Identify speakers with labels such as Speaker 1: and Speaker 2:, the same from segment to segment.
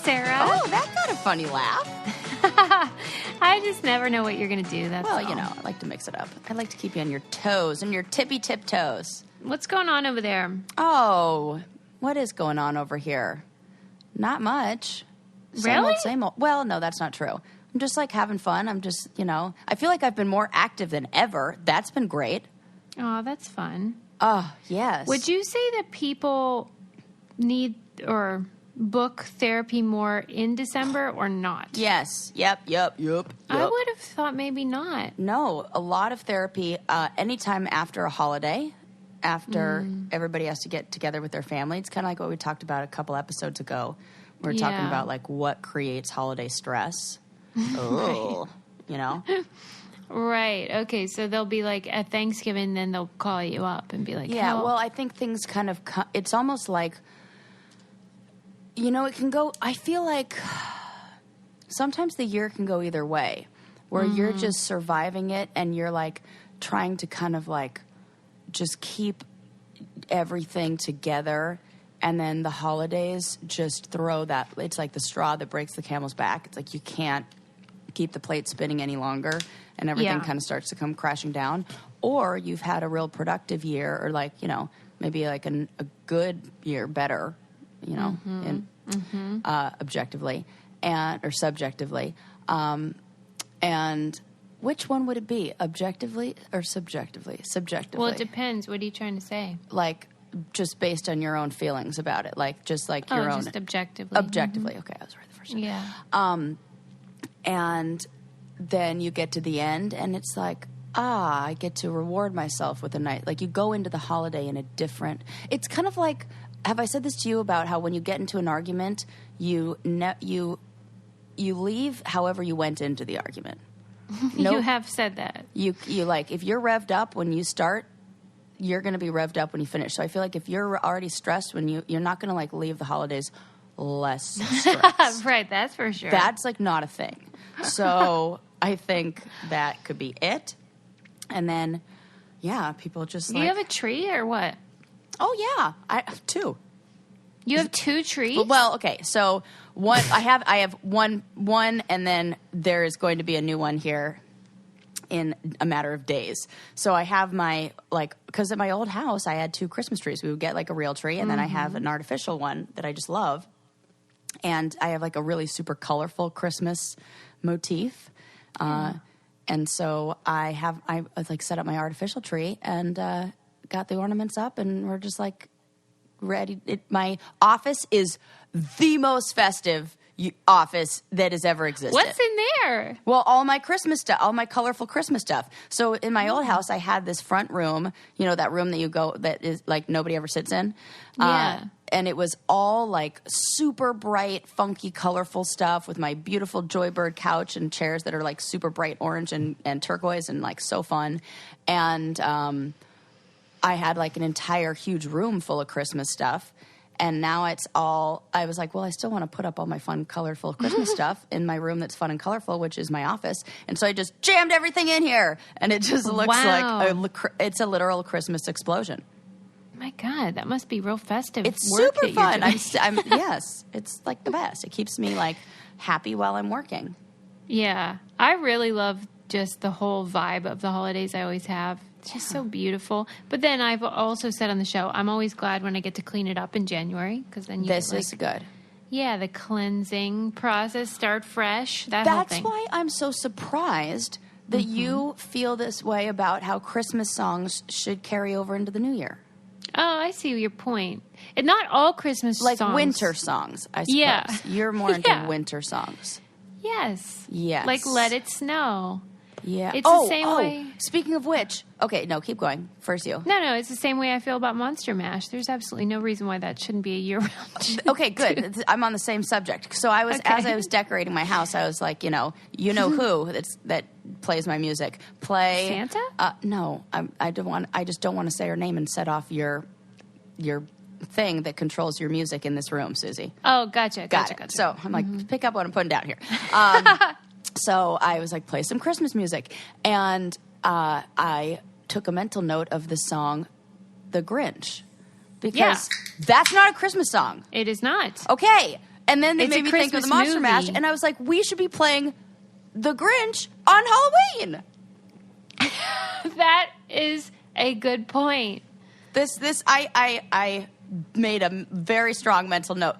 Speaker 1: Sarah.
Speaker 2: Oh, that got a funny laugh.
Speaker 1: I just never know what you're going to do. That's all.
Speaker 2: I like to mix it up. I like to keep you on your toes, and your tippy-tip toes.
Speaker 1: What's going on over there?
Speaker 2: Oh, what is going on over here? Not much. Same
Speaker 1: Really?
Speaker 2: old, same old. Well, no, that's not true. I'm just like having fun. I'm just, I feel like I've been more active than ever. That's been great.
Speaker 1: Oh, that's fun.
Speaker 2: Oh, yes.
Speaker 1: Would you say that people need or book therapy more in December or not?
Speaker 2: Yes. Yep.
Speaker 1: I would have thought maybe not.
Speaker 2: No, a lot of therapy anytime after a holiday, after everybody has to get together with their family. It's kind of like what we talked about a couple episodes ago. We were talking about like what creates holiday stress. Oh,
Speaker 1: Right. Okay. So they'll be like at Thanksgiving, then they'll call you up and be like,
Speaker 2: yeah,
Speaker 1: "Help."
Speaker 2: well, I think things kind of, it's almost like, it can go, I feel like sometimes the year can go either way, where you're just surviving it and you're like trying to kind of like just keep everything together. And then the holidays just throw that, it's like the straw that breaks the camel's back. It's like you can't keep the plate spinning any longer and everything kind of starts to come crashing down. Or you've had a real productive year or like, maybe like a good year, better, objectively or subjectively. And which one would it be? Objectively or subjectively? Subjectively.
Speaker 1: Well, it depends. What are you trying to say?
Speaker 2: Like, just based on your own feelings about it, like just like your own.
Speaker 1: Just objectively.
Speaker 2: Objectively, okay, I was right the first time.
Speaker 1: Yeah.
Speaker 2: And then you get to the end, and it's like, I get to reward myself with a night. Like you go into the holiday in a different. It's kind of like. Have I said this to you about how when you get into an argument, you leave however you went into the argument.
Speaker 1: You have said that.
Speaker 2: You like if you're revved up when you start. You're going to be revved up when you finish. So I feel like if you're already stressed when you're not going to like leave the holidays less stressed.
Speaker 1: Right, that's for sure.
Speaker 2: That's like not a thing. So I think that could be it. And then, people just
Speaker 1: Do you have a tree or what?
Speaker 2: Oh, yeah. I have two.
Speaker 1: You have two trees?
Speaker 2: Well, okay. So one, I have one, and then there is going to be a new one here in a matter of days. So I have my, because at my old house, I had two Christmas trees. We would get like a real tree, and then I have an artificial one that I just love. And I have like a really super colorful Christmas motif. And so I like set up my artificial tree and got the ornaments up, and we're just like ready. My office is the most festive office that has ever existed.
Speaker 1: What's in there?
Speaker 2: Well, all my Christmas stuff, all my colorful Christmas stuff. So in my old house, I had this front room, that room that you go, that is like nobody ever sits in.
Speaker 1: Yeah.
Speaker 2: And it was all like super bright, funky, colorful stuff with my beautiful Joybird couch and chairs that are like super bright orange and turquoise and like so fun. And I had like an entire huge room full of Christmas stuff. And now it's all, I was like, well, I still want to put up all my fun, colorful Christmas stuff in my room that's fun and colorful, which is my office. And so I just jammed everything in here. And it just looks like it's a literal Christmas explosion.
Speaker 1: My God, that must be real festive.
Speaker 2: It's
Speaker 1: work
Speaker 2: super fun.
Speaker 1: I'm
Speaker 2: Yes, it's like the best. It keeps me like happy while I'm working.
Speaker 1: Yeah. I really love just the whole vibe of the holidays I always have. It's just so beautiful. But then I've also said on the show, I'm always glad when I get to clean it up in January, because then
Speaker 2: This is good.
Speaker 1: Yeah, the cleansing process, start fresh, that whole thing.
Speaker 2: That's why I'm so surprised that you feel this way about how Christmas songs should carry over into the new year.
Speaker 1: Oh, I see your point. And not all Christmas
Speaker 2: like
Speaker 1: songs.
Speaker 2: winter songs, I suppose.
Speaker 1: Yeah.
Speaker 2: You're more into winter songs.
Speaker 1: Yes.
Speaker 2: Yes.
Speaker 1: Like Let It Snow.
Speaker 2: Yeah.
Speaker 1: It's the same way.
Speaker 2: Speaking of which, okay, no, keep going. First you.
Speaker 1: No, it's the same way I feel about Monster Mash. There's absolutely no reason why that shouldn't be a year-round.
Speaker 2: Okay, good. I'm on the same subject. So as I was decorating my house, I was like, who that plays my music. Play
Speaker 1: Santa?
Speaker 2: No, I just don't want to say her name and set off your thing that controls your music in this room, Susie.
Speaker 1: Oh, gotcha.
Speaker 2: So I'm like, pick up what I'm putting down here. So I was like, play some Christmas music. And I took a mental note of the song, The Grinch. Because that's not a Christmas song.
Speaker 1: It is not.
Speaker 2: Okay. And then they
Speaker 1: It's a
Speaker 2: made me think of the
Speaker 1: Christmas
Speaker 2: Monster Mash,
Speaker 1: movie.
Speaker 2: and I was like, we should be playing The Grinch on Halloween.
Speaker 1: That is a good point.
Speaker 2: I made a very strong mental note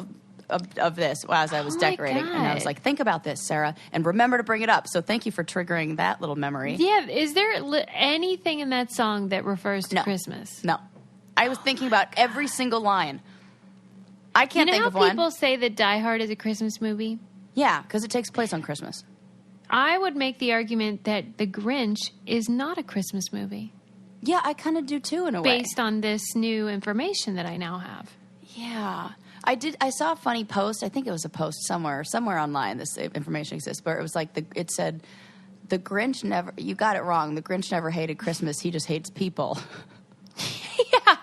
Speaker 2: of this as I was decorating, and I was like, think about this, Sarah, and remember to bring it up. So thank you for triggering that little memory.
Speaker 1: Yeah, is there anything in that song that refers to Christmas?
Speaker 2: No. I was thinking about every single line. I can't think of
Speaker 1: how
Speaker 2: one.
Speaker 1: People say that Die Hard is a Christmas movie?
Speaker 2: Yeah, because it takes place on Christmas.
Speaker 1: I would make the argument that The Grinch is not a Christmas movie.
Speaker 2: Yeah, I kind of do too, in a way.
Speaker 1: Based on this new information that I now have.
Speaker 2: Yeah. I saw a funny post. I think it was a post somewhere online. This information exists, but it was like it said, "The Grinch never. You got it wrong. The Grinch never hated Christmas. He just hates people."
Speaker 1: Yeah,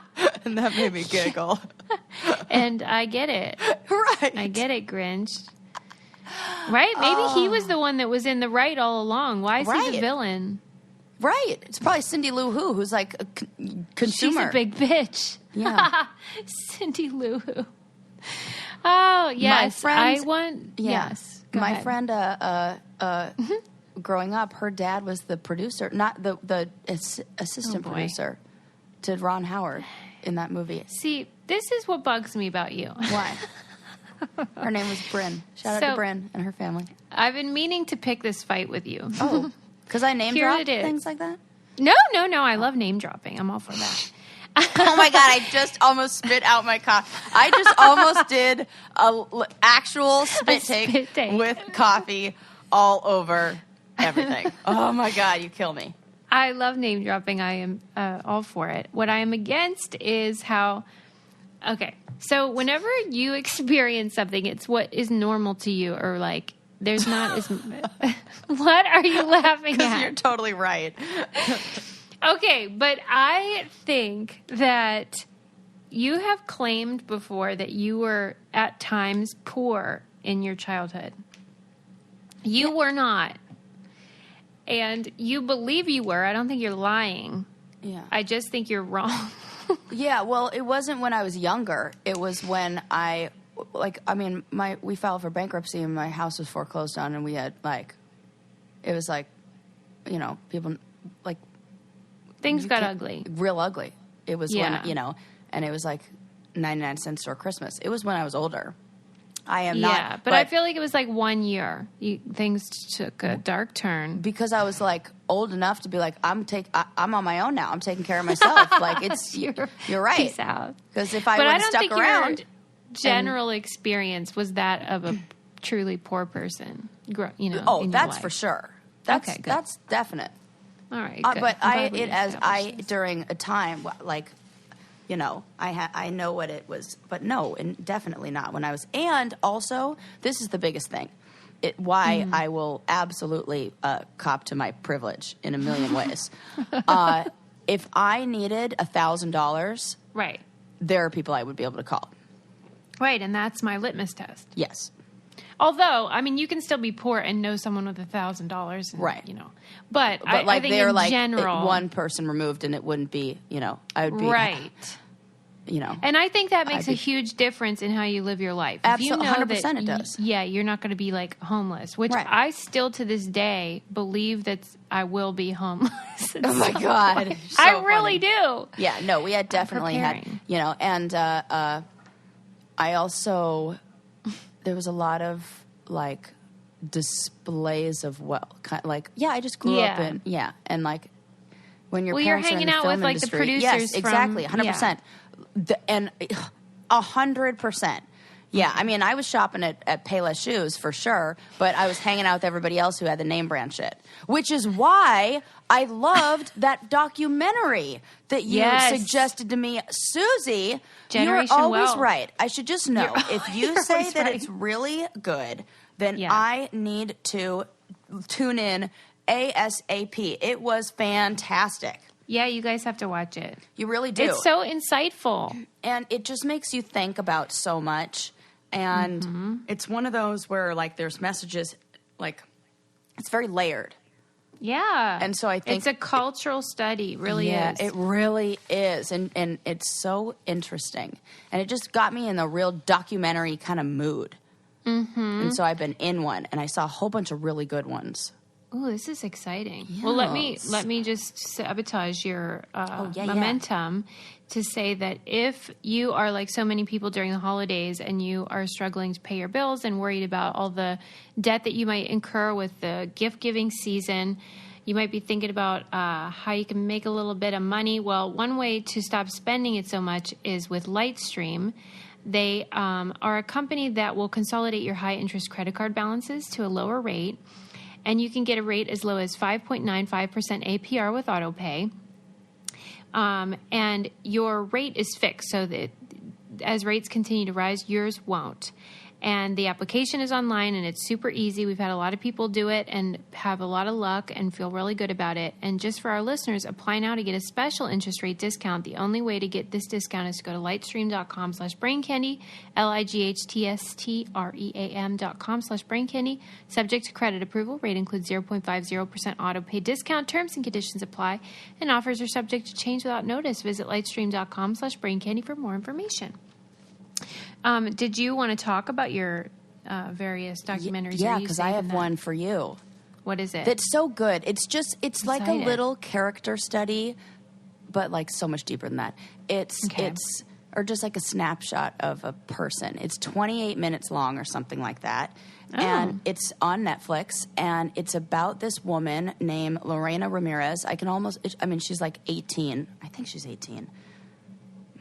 Speaker 2: and that made me giggle.
Speaker 1: And I get it.
Speaker 2: Right.
Speaker 1: I get it, Grinch. Right? Maybe he was the one that was in the right all along. Why is he the villain?
Speaker 2: Right. It's probably Cindy Lou Who, who's like a consumer.
Speaker 1: She's a big bitch.
Speaker 2: Yeah.
Speaker 1: Cindy Lou Who. Oh, yes. Yes. Go
Speaker 2: My
Speaker 1: ahead.
Speaker 2: friend, growing up, her dad was the producer, not the assistant producer to Ron Howard in that movie.
Speaker 1: See, this is what bugs me about you.
Speaker 2: Why? Her name was Bryn. Shout out to Bryn and her family.
Speaker 1: I've been meaning to pick this fight with you.
Speaker 2: Oh, because I name
Speaker 1: Here
Speaker 2: drop
Speaker 1: it is.
Speaker 2: things like that?
Speaker 1: No. I love name dropping. I'm all for that.
Speaker 2: Oh my God, I just almost spit out my coffee. I just almost did a actual spit take with coffee all over everything. Oh my God, you kill me.
Speaker 1: I love name dropping. I am all for it. What I am against is how... Okay, so whenever you experience something, it's what is normal to you, or like there's not as... What are you laughing at?
Speaker 2: Because you're totally right.
Speaker 1: Okay, but I think that you have claimed before that you were at times poor in your childhood. You were not. And you believe you were. I don't think you're lying.
Speaker 2: Yeah.
Speaker 1: I just think you're wrong.
Speaker 2: Yeah, well, it wasn't when I was younger. It was when we filed for bankruptcy and my house was foreclosed on, and we had people
Speaker 1: Things got ugly.
Speaker 2: Real ugly. It was when, and it was like 99 cents for Christmas. It was when I was older. I am not.
Speaker 1: Yeah, but I feel like it was like 1 year. Things took a dark turn.
Speaker 2: Because I was like old enough to be like, I'm on my own now. I'm taking care of myself. Like it's, you're right.
Speaker 1: Peace out.
Speaker 2: Because if I would have stuck around.
Speaker 1: Your general experience was that of a truly poor person,
Speaker 2: Oh,
Speaker 1: in your
Speaker 2: that's
Speaker 1: life.
Speaker 2: for sure.
Speaker 1: Okay, good.
Speaker 2: That's definite.
Speaker 1: All right, good.
Speaker 2: But during a time like, I know what it was, but no, and definitely not when I was. And also, this is the biggest thing. I will absolutely cop to my privilege in a million ways. If I needed $1,000,
Speaker 1: right,
Speaker 2: there are people I would be able to call.
Speaker 1: Right, and that's my litmus test.
Speaker 2: Yes.
Speaker 1: Although, I mean, you can still be poor and know someone with $1,000,
Speaker 2: right?
Speaker 1: But
Speaker 2: like
Speaker 1: I think
Speaker 2: they're
Speaker 1: in
Speaker 2: like
Speaker 1: general,
Speaker 2: one person removed, and it wouldn't be, I would be
Speaker 1: right. And I think that makes a huge difference in how you live your life.
Speaker 2: Absolutely,
Speaker 1: if you know
Speaker 2: 100%
Speaker 1: that
Speaker 2: it does.
Speaker 1: You're not going to be like homeless, which
Speaker 2: right.
Speaker 1: I still to this day believe that I will be homeless.
Speaker 2: Oh my God, so
Speaker 1: I really do.
Speaker 2: Yeah, no, we had definitely had, and I also, there was a lot of like displays of I just grew up in, and like when your parents
Speaker 1: you're hanging
Speaker 2: are in the
Speaker 1: out
Speaker 2: film
Speaker 1: with like
Speaker 2: industry,
Speaker 1: the producers,
Speaker 2: yes, exactly, 100%, and 100%. Yeah, I mean, I was shopping at Payless Shoes for sure, but I was hanging out with everybody else who had the name brand shit, which is why I loved that documentary that you suggested to me, Susie.
Speaker 1: Generation
Speaker 2: You're always
Speaker 1: Wealth.
Speaker 2: right. I should just know if you say that it's really good, then I need to tune in ASAP. It was fantastic.
Speaker 1: Yeah, you guys have to watch it.
Speaker 2: You really do.
Speaker 1: It's so insightful.
Speaker 2: And it just makes you think about so much. And it's one of those where, like, there's messages, like, it's very layered.
Speaker 1: Yeah.
Speaker 2: And so I think...
Speaker 1: It's a cultural study, really is.
Speaker 2: Yeah, it really is. And it's so interesting. And it just got me in a real documentary kind of mood.
Speaker 1: Mm-hmm.
Speaker 2: And so I've been in one, and I saw a whole bunch of really good ones.
Speaker 1: Oh, this is exciting.
Speaker 2: Yes.
Speaker 1: Well, let me just sabotage your momentum to say that if you are like so many people during the holidays and you are struggling to pay your bills and worried about all the debt that you might incur with the gift-giving season, you might be thinking about how you can make a little bit of money. Well, one way to stop spending it so much is with Lightstream. They are a company that will consolidate your high-interest credit card balances to a lower rate, and you can get a rate as low as 5.95% APR with autopay. And your rate is fixed, so that as rates continue to rise, yours won't. And the application is online, and it's super easy. We've had a lot of people do it and have a lot of luck and feel really good about it. And just for our listeners, apply now to get a special interest rate discount. The only way to get this discount is to go to lightstream.com/braincandy, lightstream.com/braincandy. Subject to credit approval. Rate includes 0.50% auto pay discount. Terms and conditions apply. And offers are subject to change without notice. Visit lightstream.com/braincandy for more information. Did you want to talk about your various documentaries?
Speaker 2: Yeah, because I have one for you.
Speaker 1: What is it?
Speaker 2: That's so good. It's like a
Speaker 1: Excited.
Speaker 2: little character study, but like so much deeper than that. It's or just like a snapshot of a person. It's 28 minutes long or something like that.
Speaker 1: Oh.
Speaker 2: And it's on Netflix, and it's about this woman named Lorena Ramirez. She's like 18. I think she's 18.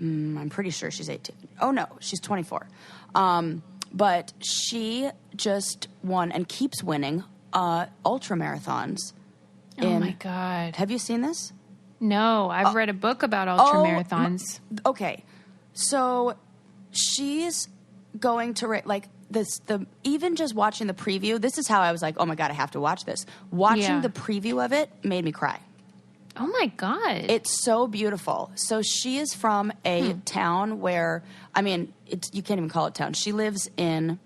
Speaker 2: I'm pretty sure she's 18. Oh, no, she's 24. But she just won and keeps winning ultramarathons.
Speaker 1: Oh, my God.
Speaker 2: Have you seen this?
Speaker 1: No, I've read a book about ultramarathons.
Speaker 2: Okay. So she's going to, even just watching the preview, this is how I was like, oh, my God, I have to watch this. Watching the preview of it made me cry.
Speaker 1: Oh, my God.
Speaker 2: It's so beautiful. So she is from a town where, you can't even call it town. She lives in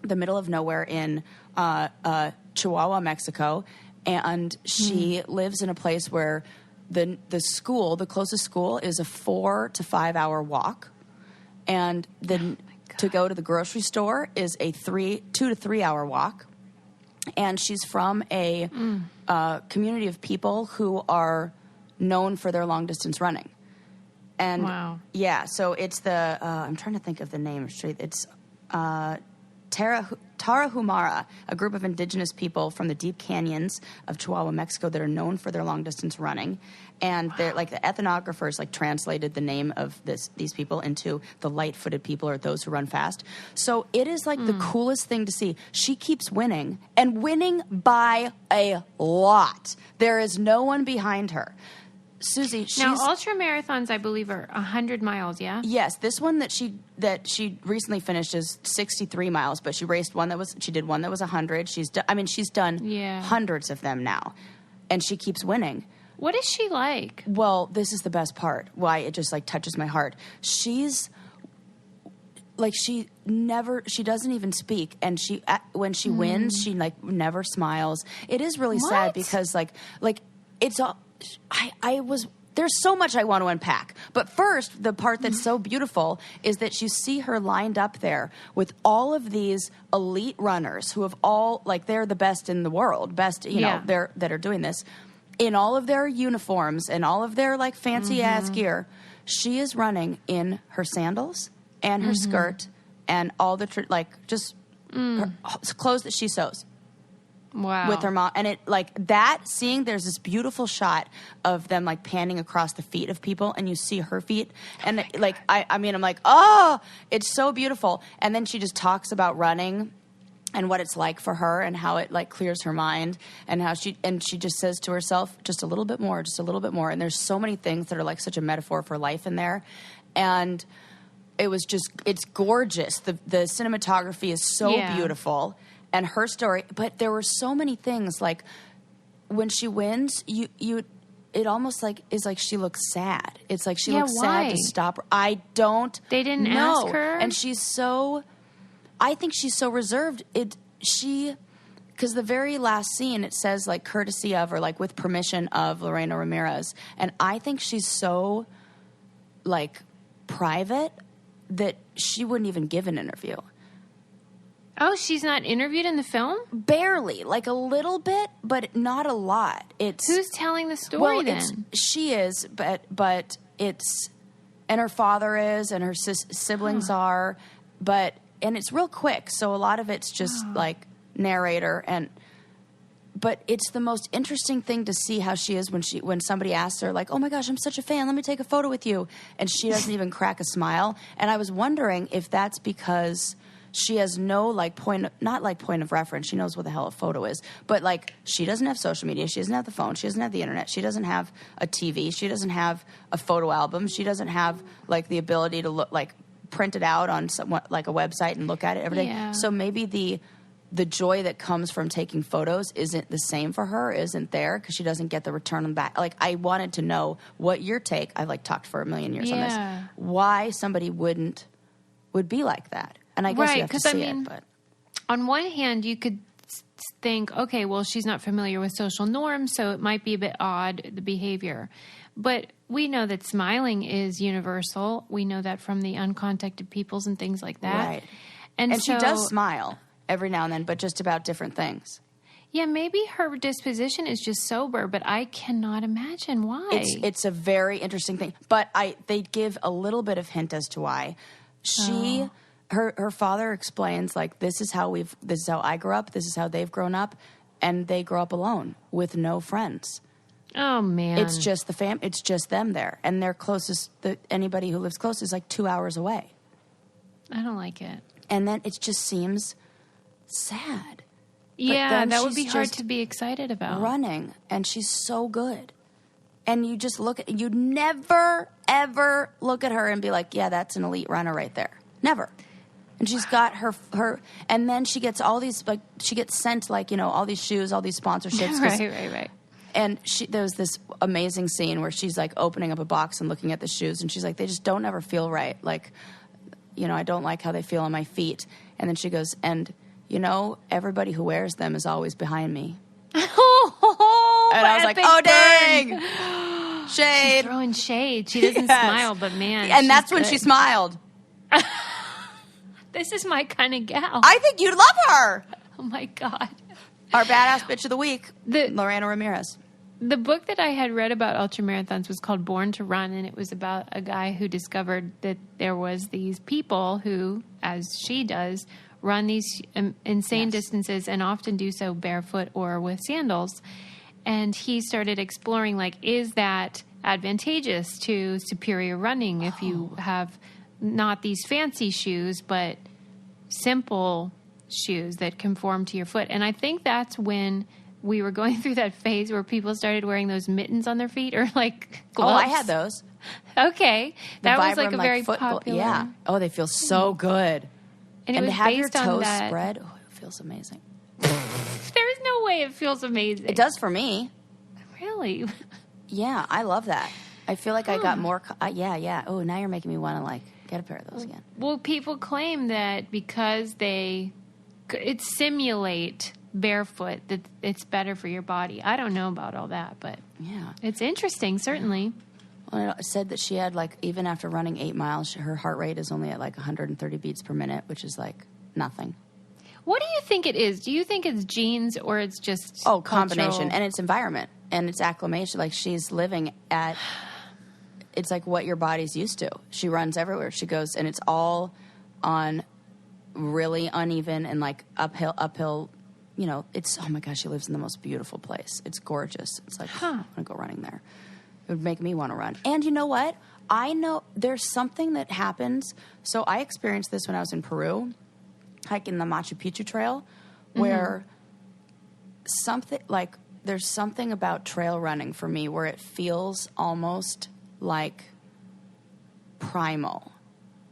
Speaker 2: the middle of nowhere in Chihuahua, Mexico, and she lives in a place where the closest school is a 4 to 5 hour walk, and then to go to the grocery store is a 2 to 3 hour walk. And she's from a community of people who are known for their long-distance running. And
Speaker 1: wow.
Speaker 2: Yeah, so it's the, I'm trying to think of the name. It's Tarahumara, a group of indigenous people from the deep canyons of Chihuahua, Mexico that are known for their long-distance running. And they're like the ethnographers translated the name of these people into the light-footed people, or those who run fast. So it is like the coolest thing to see. She keeps winning, and winning by a lot. There is no one behind her. Susie,
Speaker 1: now ultramarathons, I believe, are 100 miles. Yeah.
Speaker 2: Yes, this one that she recently finished is 63 miles, but she did one that was 100. She's done hundreds of them now, and she keeps winning.
Speaker 1: What is she like?
Speaker 2: Well, this is the best part. Why it just touches my heart. She's she doesn't even speak, and when she wins, she never smiles. It is really sad because it's all. There's so much I want to unpack. But first, the part that's so beautiful is that you see her lined up there with all of these elite runners who have all, they're the best in the world, that are doing this, in all of their uniforms and all of their, fancy-ass gear. She is running in her sandals and her skirt and all the, her clothes that she sews.
Speaker 1: Wow.
Speaker 2: With her mom. And there's this beautiful shot of them panning across the feet of people, and you see her feet. And I'm like, oh, it's so beautiful. And then she just talks about running and what it's like for her and how it clears her mind, and how she just says to herself, just a little bit more, just a little bit more. And there's so many things that are such a metaphor for life in there. And it's gorgeous. The cinematography is so beautiful. And her story, but there were so many things, when she wins, it almost is she looks sad. It's she looks sad to stop her. They didn't
Speaker 1: ask her?
Speaker 2: And I think she's so reserved. Because the very last scene, it says courtesy of, or with permission of Lorena Ramirez. And I think she's so private that she wouldn't even give an interview.
Speaker 1: Oh, she's not interviewed in the film?
Speaker 2: Barely, like a little bit, but not a lot. It's
Speaker 1: Who's telling the story then?
Speaker 2: She is, but it's, and her father is, and her siblings are, and it's real quick. So a lot of it's just like narrator, but it's the most interesting thing to see how she is when somebody asks her like, "Oh my gosh, I'm such a fan. Let me take a photo with you," and she doesn't even crack a smile. And I was wondering if that's because she has no point of reference. She knows what the hell a photo is, but like she doesn't have social media. She doesn't have the phone. She doesn't have the internet. She doesn't have a TV. She doesn't have a photo album. She doesn't have like the ability to look like print it out on like a website and look at it every day.
Speaker 1: Yeah.
Speaker 2: So maybe the joy that comes from taking photos isn't the same for her, isn't there, because she doesn't get the return on back. Like, I wanted to know what your take, I've like talked for a million years on this, why somebody would be like that. And I guess you have to see it. But
Speaker 1: on one hand, you could think, okay, well, she's not familiar with social norms, so it might be a bit odd, the behavior. But we know that smiling is universal. We know that from the uncontacted peoples and things like that.
Speaker 2: Right. And she does smile every now and then, but just about different things.
Speaker 1: Yeah, maybe her disposition is just sober, but I cannot imagine why.
Speaker 2: It's a very interesting thing. But they give a little bit of hint as to why. Her father explains, like, this is how I grew up, this is how they've grown up, and they grow up alone with no friends.
Speaker 1: Oh man.
Speaker 2: It's just it's just them there. And their anybody who lives close is like 2 hours away.
Speaker 1: I don't like it.
Speaker 2: And then it just seems sad.
Speaker 1: Yeah, that would be hard to be excited about.
Speaker 2: Running, and she's so good. And you just you'd never, ever look at her and be like, yeah, that's an elite runner right there. Never. And she's got her, and then she gets all these, like, she gets sent, like, all these shoes, all these sponsorships.
Speaker 1: Right.
Speaker 2: And there was this amazing scene where she's, like, opening up a box and looking at the shoes, and she's like, they just don't ever feel right. Like, I don't like how they feel on my feet. And then she goes, and, everybody who wears them is always behind me.
Speaker 1: Oh,
Speaker 2: and I was like, oh, dang. Shade.
Speaker 1: She's throwing shade. She doesn't smile, but man.
Speaker 2: And that's when she smiled.
Speaker 1: This is my kind of gal.
Speaker 2: I think you'd love her.
Speaker 1: Oh, my God.
Speaker 2: Our badass bitch of the week, Lorena Ramirez.
Speaker 1: The book that I had read about ultramarathons was called Born to Run, and it was about a guy who discovered that there was these people who, as she does, run these insane distances and often do so barefoot or with sandals. And he started exploring, like, is that advantageous to superior running if you have not these fancy shoes, but simple shoes that conform to your foot. And I think that's when we were going through that phase where people started wearing those mittens on their feet, or like gloves.
Speaker 2: Oh, I had those.
Speaker 1: Okay. That was like a very popular.
Speaker 2: Yeah. Oh, they feel so good.
Speaker 1: And
Speaker 2: to have your toes
Speaker 1: that
Speaker 2: spread, oh, it feels amazing.
Speaker 1: There is no way it feels amazing.
Speaker 2: It does for me.
Speaker 1: Really?
Speaker 2: Yeah, I love that. I feel like I got more. Yeah. Oh, now you're making me want to, like, get a pair of those again.
Speaker 1: Well, people claim that because it simulate barefoot, that it's better for your body. I don't know about all that, but
Speaker 2: yeah,
Speaker 1: it's interesting, certainly.
Speaker 2: Well, it said that she had, like, even after running 8 miles, her heart rate is only at like 130 beats per minute, which is like nothing.
Speaker 1: What do you think it is? Do you think it's genes or it's just
Speaker 2: combination?
Speaker 1: cultural?
Speaker 2: And it's environment and it's acclimation. Like, she's living at, it's like what your body's used to. She runs everywhere she goes, and it's all on really uneven and like uphill. It's, oh my gosh, she lives in the most beautiful place. It's gorgeous. It's like, I want to go running there. It would make me want to run. And you know what? I know there's something that happens. So I experienced this when I was in Peru, hiking the Machu Picchu Trail, where there's something about trail running for me where it feels almost like primal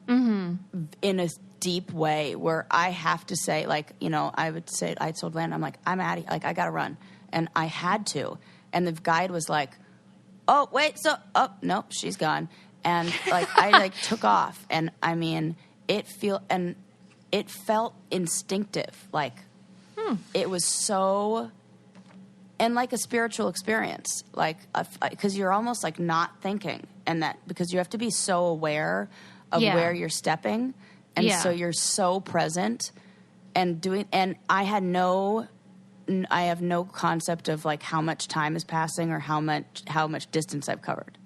Speaker 2: in a deep way, where I have to say, like, I told Landon, I'm like, I'm out of here. Like, I got to run. And I had to. And the guide was like, oh, wait, no, she's gone. And, like, I, like, took off. And, I mean, it felt instinctive. Like, it was so, and like a spiritual experience. Like, because you're almost, like, not thinking. And that, because you have to be so aware of where you're stepping. And so you're so present and I have no concept of like how much time is passing or how much distance I've covered.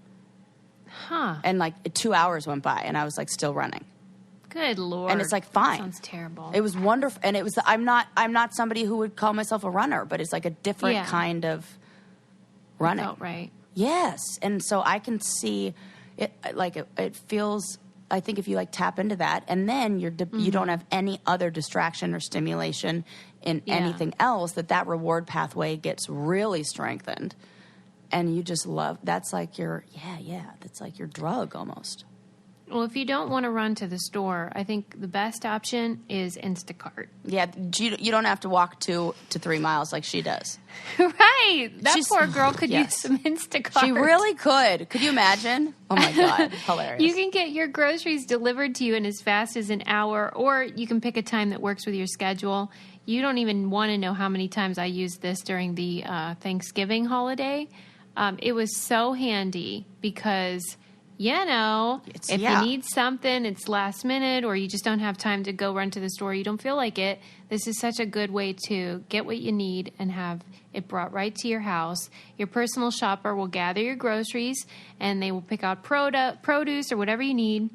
Speaker 1: Huh.
Speaker 2: And like 2 hours went by and I was like still running.
Speaker 1: Good Lord.
Speaker 2: And it's like fine.
Speaker 1: That sounds terrible.
Speaker 2: It was wonderful. And it was, I'm not somebody who would call myself a runner, but it's like a different kind of running.
Speaker 1: Felt right.
Speaker 2: Yes. And so I can see it, like it feels, I think if you like tap into that and then you don't have any other distraction or stimulation in anything else, that reward pathway gets really strengthened. And you just love, that's like that's like your drug almost.
Speaker 1: Well, if you don't want to run to the store, I think the best option is Instacart.
Speaker 2: Yeah, you don't have to walk 2 to 3 miles like she does.
Speaker 1: Right. That poor girl could use some Instacart.
Speaker 2: She really could. Could you imagine? Oh, my God. Hilarious.
Speaker 1: You can get your groceries delivered to you in as fast as an hour, or you can pick a time that works with your schedule. You don't even want to know how many times I used this during the Thanksgiving holiday. It was so handy because... if you need something, it's last minute, or you just don't have time to go run to the store, you don't feel like it, this is such a good way to get what you need and have it brought right to your house. Your personal shopper will gather your groceries, and they will pick out produce or whatever you need,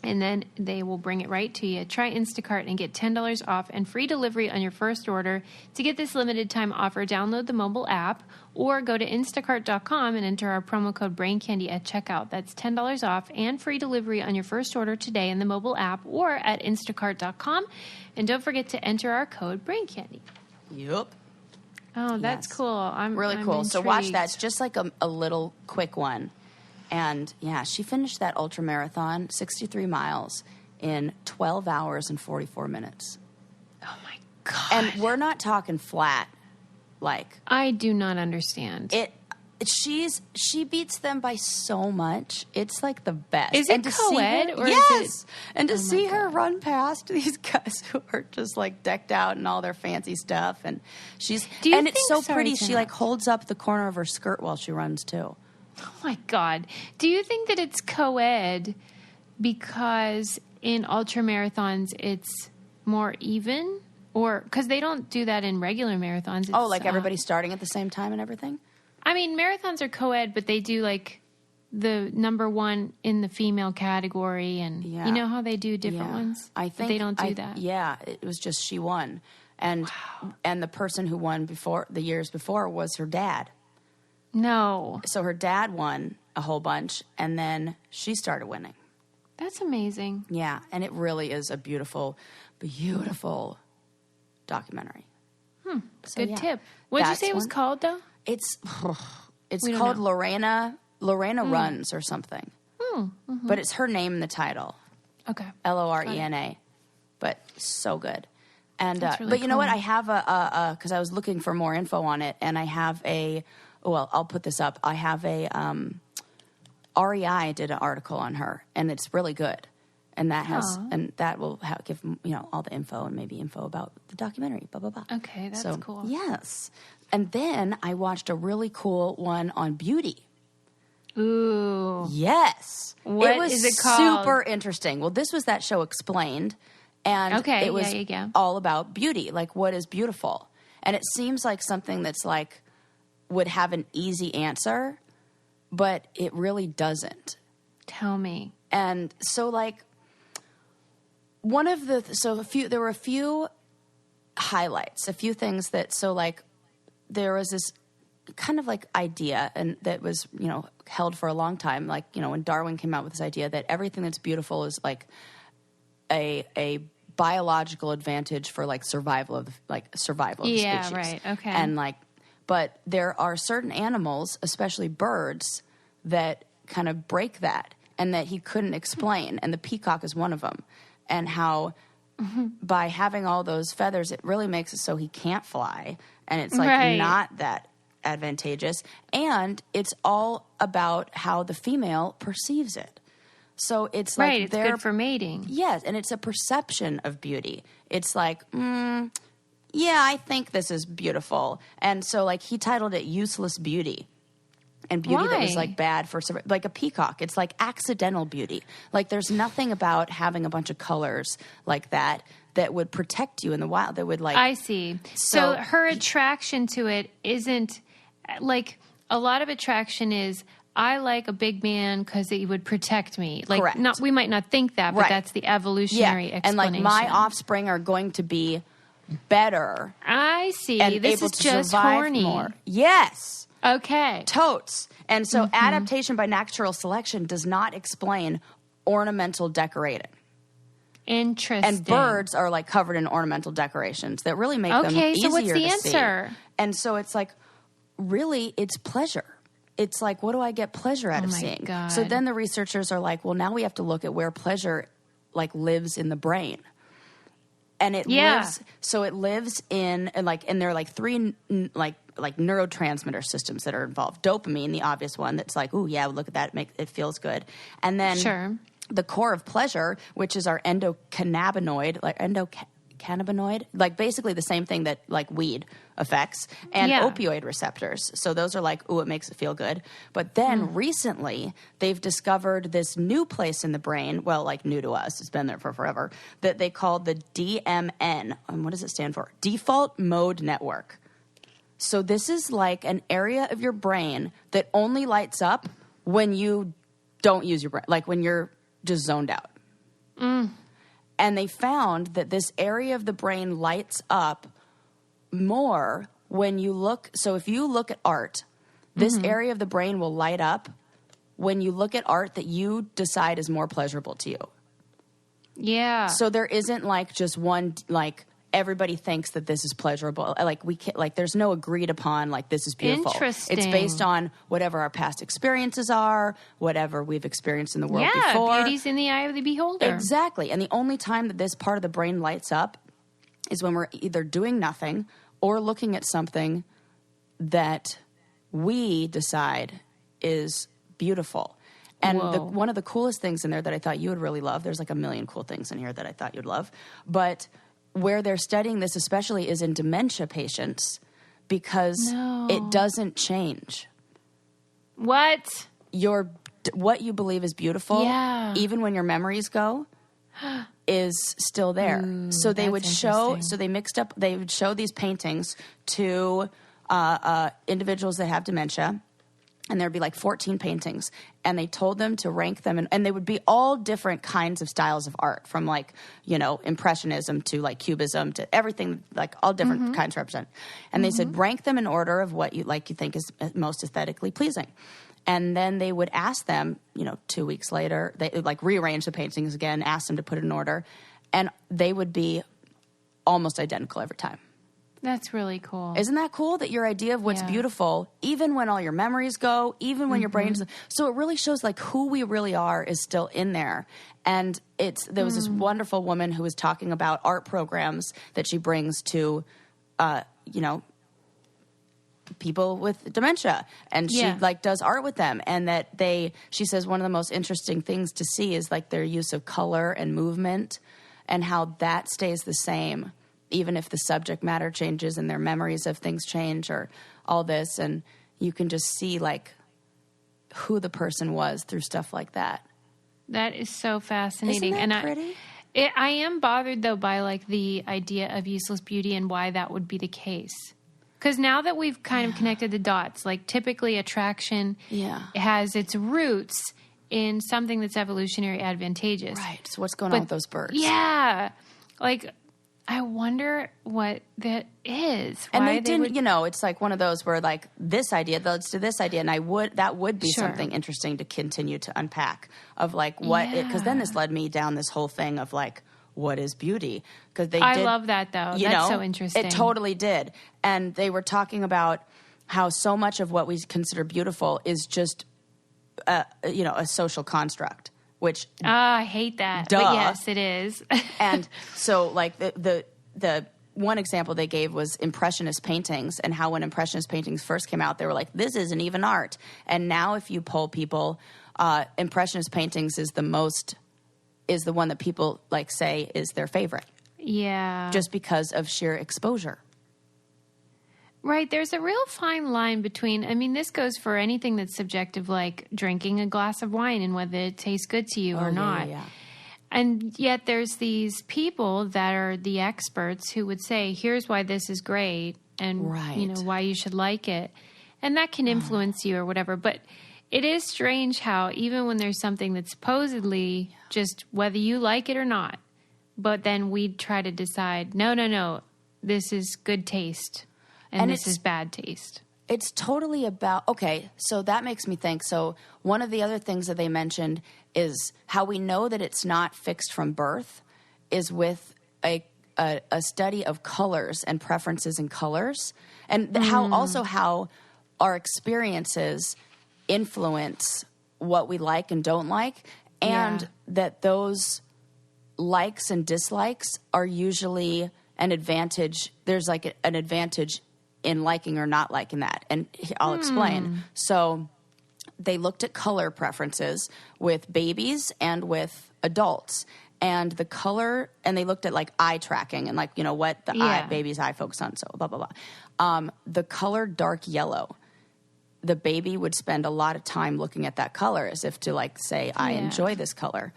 Speaker 1: and then they will bring it right to you. Try Instacart and get $10 off and free delivery on your first order. To get this limited time offer, download the mobile app or go to instacart.com and enter our promo code BrainCandy at checkout. That's $10 off and free delivery on your first order today in the mobile app or at instacart.com. And don't forget to enter our code BrainCandy.
Speaker 2: Yep.
Speaker 1: Oh, that's cool. I'm
Speaker 2: really cool.
Speaker 1: Intrigued.
Speaker 2: So watch that. It's just like a little quick one. And, she finished that ultramarathon, 63 miles, in 12 hours and 44 minutes.
Speaker 1: Oh, my God.
Speaker 2: And we're not talking flat, like...
Speaker 1: I do not understand.
Speaker 2: She beats them by so much. It's, like, the best.
Speaker 1: Is it co-ed? Or
Speaker 2: yes!
Speaker 1: Is it,
Speaker 2: and to see her run past these guys who are just, like, decked out in all their fancy stuff. And it's so pretty. She, like, holds up the corner of her skirt while she runs, too.
Speaker 1: Oh, my God. Do you think that it's co-ed because in ultramarathons it's more even? Or because they don't do that in regular marathons.
Speaker 2: Like everybody's starting at the same time and everything?
Speaker 1: I mean, marathons are co-ed, but they do like the number one in the female category. And you know how they do different ones?
Speaker 2: I think
Speaker 1: but they don't do that.
Speaker 2: Yeah, it was just she won. And the person who won the years before was her dad.
Speaker 1: No.
Speaker 2: So her dad won a whole bunch, and then she started winning.
Speaker 1: That's amazing.
Speaker 2: Yeah, and it really is a beautiful, beautiful documentary. So,
Speaker 1: good tip. What did you say it was called, though?
Speaker 2: It's called Lorena Runs or something. But it's her name in the title.
Speaker 1: Okay.
Speaker 2: Lorena. But so good. And
Speaker 1: really
Speaker 2: but you know
Speaker 1: cool.
Speaker 2: what? I have because I was looking for more info on it, and I have I'll put this up. I have REI did an article on her, and it's really good. And that will give all the info and maybe info about the documentary. Blah blah blah.
Speaker 1: Okay, that's cool.
Speaker 2: Yes, and then I watched a really cool one on beauty.
Speaker 1: Ooh.
Speaker 2: Yes.
Speaker 1: What is it called?
Speaker 2: Super interesting. Well, this was that show Explained, and it was all about beauty, like what is beautiful, and it seems like something that's like would have an easy answer, but it really doesn't.
Speaker 1: Tell me.
Speaker 2: And so, like, there were a few highlights, a few things that, there was this kind of like idea, and that was, held for a long time. Like, when Darwin came out with this idea that everything that's beautiful is like a biological advantage for like survival of the species.
Speaker 1: Yeah, right. Okay.
Speaker 2: And but there are certain animals, especially birds, that kind of break that, and that he couldn't explain. And the peacock is one of them. And how by having all those feathers, it really makes it so he can't fly. And it's not that advantageous. And it's all about how the female perceives it. So it's like
Speaker 1: it's good for mating.
Speaker 2: Yes, and it's a perception of beauty. It's like, I think this is beautiful. And so he titled it Useless Beauty. And beauty that was bad for, like a peacock. It's like accidental beauty. Like there's nothing about having a bunch of colors like that that would protect you in the wild, that would like...
Speaker 1: I see. So her attraction to it isn't like a lot of attraction is, I like a big man because he would protect me. Like,
Speaker 2: Correct.
Speaker 1: we might not think that, but
Speaker 2: Right.
Speaker 1: that's the evolutionary explanation.
Speaker 2: And like my offspring are going to be better.
Speaker 1: I see.
Speaker 2: And
Speaker 1: This
Speaker 2: able
Speaker 1: is
Speaker 2: to
Speaker 1: just
Speaker 2: survive
Speaker 1: horny.
Speaker 2: more. Yes.
Speaker 1: Okay.
Speaker 2: Totes. And so adaptation by natural selection does not explain ornamental decorating.
Speaker 1: Interesting.
Speaker 2: And birds are like covered in ornamental decorations that really make them easier to see.
Speaker 1: Okay, so what's the answer?
Speaker 2: And so it's like, really, it's pleasure. It's like, what do I get pleasure out of seeing?
Speaker 1: God.
Speaker 2: So then the researchers are like, well, now we have to look at where pleasure like lives in the brain. And it lives, so it lives in like, and there are like three like neurotransmitter systems that are involved. Dopamine, the obvious one, that's like, ooh, yeah, look at that, it feels good. And then the core of pleasure, which is our endocannabinoid, like basically the same thing that like weed affects, and opioid receptors. So those are like, ooh, it makes it feel good. But then recently they've discovered this new place in the brain, well, like new to us, it's been there for forever, that they call the DMN. And what does it stand for? Default Mode Network. So this is like an area of your brain that only lights up when you don't use your brain, like when you're just zoned out. And they found that this area of the brain lights up more when you look. So if you look at art, this area of the brain will light up when you look at art that you decide is more pleasurable to you.
Speaker 1: Yeah.
Speaker 2: So there isn't like just one, like everybody thinks that this is pleasurable. Like we can't, like there's no agreed upon, like this is beautiful.
Speaker 1: Interesting.
Speaker 2: It's based on whatever our past experiences are, whatever we've experienced in the world
Speaker 1: yeah,
Speaker 2: before.
Speaker 1: Beauty's in the eye of the beholder.
Speaker 2: Exactly. And the only time that this part of the brain lights up is when we're either doing nothing or looking at something that we decide is beautiful. And one of the coolest things in there that I thought you would really love, there's like a million cool things in here that I thought you'd love, but where they're studying this especially is in dementia patients because it doesn't change.
Speaker 1: What?
Speaker 2: What you believe is beautiful, even when your memories go, is still there.
Speaker 1: Ooh,
Speaker 2: so they would show, they would show these paintings to individuals that have dementia, and there'd be like 14 paintings, and they told them to rank them, and they would be all different kinds of styles of art, from like, you know, Impressionism to like Cubism to everything, like all different kinds represent. And they said, rank them in order of what you think is most aesthetically pleasing. And then they would ask them, you know, 2 weeks later, they would like rearrange the paintings again, ask them to put it in order, and they would be almost identical every time.
Speaker 1: That's really cool.
Speaker 2: Isn't that cool that your idea of what's beautiful, even when all your memories go, even when your brain's... So it really shows like who we really are is still in there. And there was this wonderful woman who was talking about art programs that she brings to, you know, people with dementia, and she like does art with them, and that she says one of the most interesting things to see is like their use of color and movement and how that stays the same even if the subject matter changes and their memories of things change or all this. And you can just see like who the person was through stuff like that.
Speaker 1: That is so fascinating.
Speaker 2: Isn't that pretty?
Speaker 1: I am bothered though by like the idea of useless beauty and why that would be the case. Because now that we've kind of connected the dots, like typically attraction has its roots in something that's evolutionary advantageous.
Speaker 2: Right. So what's going on with those birds?
Speaker 1: Yeah. Like, I wonder what that is.
Speaker 2: And they didn't, you know, it's like one of those where like this idea, let's do this idea. And that would be something interesting to continue to unpack of like what, because then this led me down this whole thing of like, what is beauty? Because I
Speaker 1: love that though. That's so interesting.
Speaker 2: It totally did. And they were talking about how so much of what we consider beautiful is just, you know, a social construct. Which
Speaker 1: I hate that. But yes, it is.
Speaker 2: And so like the one example they gave was Impressionist paintings, and how when Impressionist paintings first came out, they were like, this isn't even art. And now if you poll people, Impressionist paintings is the one that people like say is their favorite. Yeah. Just because of sheer exposure.
Speaker 1: Right. There's a real fine line between, I mean, this goes for anything that's subjective, like drinking a glass of wine and whether it tastes good to you or not. And yet there's these people that are the experts who would say, here's why this is great and,
Speaker 2: Right.
Speaker 1: why you should like it. And that can influence you or whatever. But it is strange how even when there's something that's supposedly just whether you like it or not, but then we try to decide, no, this is good taste and this is bad taste.
Speaker 2: It's totally about, okay, so that makes me think. So one of the other things that they mentioned is how we know that it's not fixed from birth is with a study of colors and preferences in colors, and how our experiences influence what we like and don't like, and that those likes and dislikes are usually an advantage. There's like an advantage in liking or not liking that. And I'll explain. So they looked at color preferences with babies and with adults. And the color, and they looked at like eye tracking and like, what the baby's eye focus on. So blah, blah, blah. The color dark yellow, the baby would spend a lot of time looking at that color as if to like say, I enjoy this color.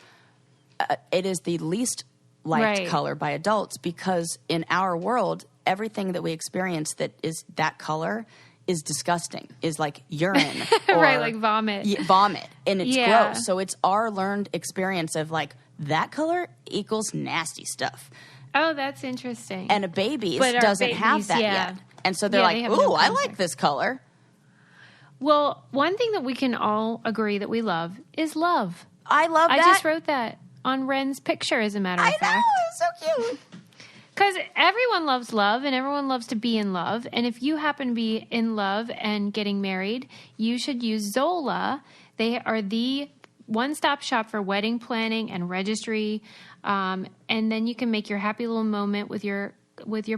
Speaker 2: It is the least liked color by adults because in our world, everything that we experience that is that color is disgusting, is like urine. Or
Speaker 1: right, like vomit.
Speaker 2: Vomit. And it's gross. So it's our learned experience of like, that color equals nasty stuff.
Speaker 1: Oh, that's interesting.
Speaker 2: And a baby doesn't have that yet. And so they're like, ooh, I like this color.
Speaker 1: Well, one thing that we can all agree that we love is love.
Speaker 2: I love that.
Speaker 1: I just wrote that on Ren's picture, as a matter of fact.
Speaker 2: I know, it's so cute.
Speaker 1: Because everyone loves love and everyone loves to be in love. And if you happen to be in love and getting married, you should use Zola. They are the one-stop shop for wedding planning and registry. And then you can make your happy little moment with your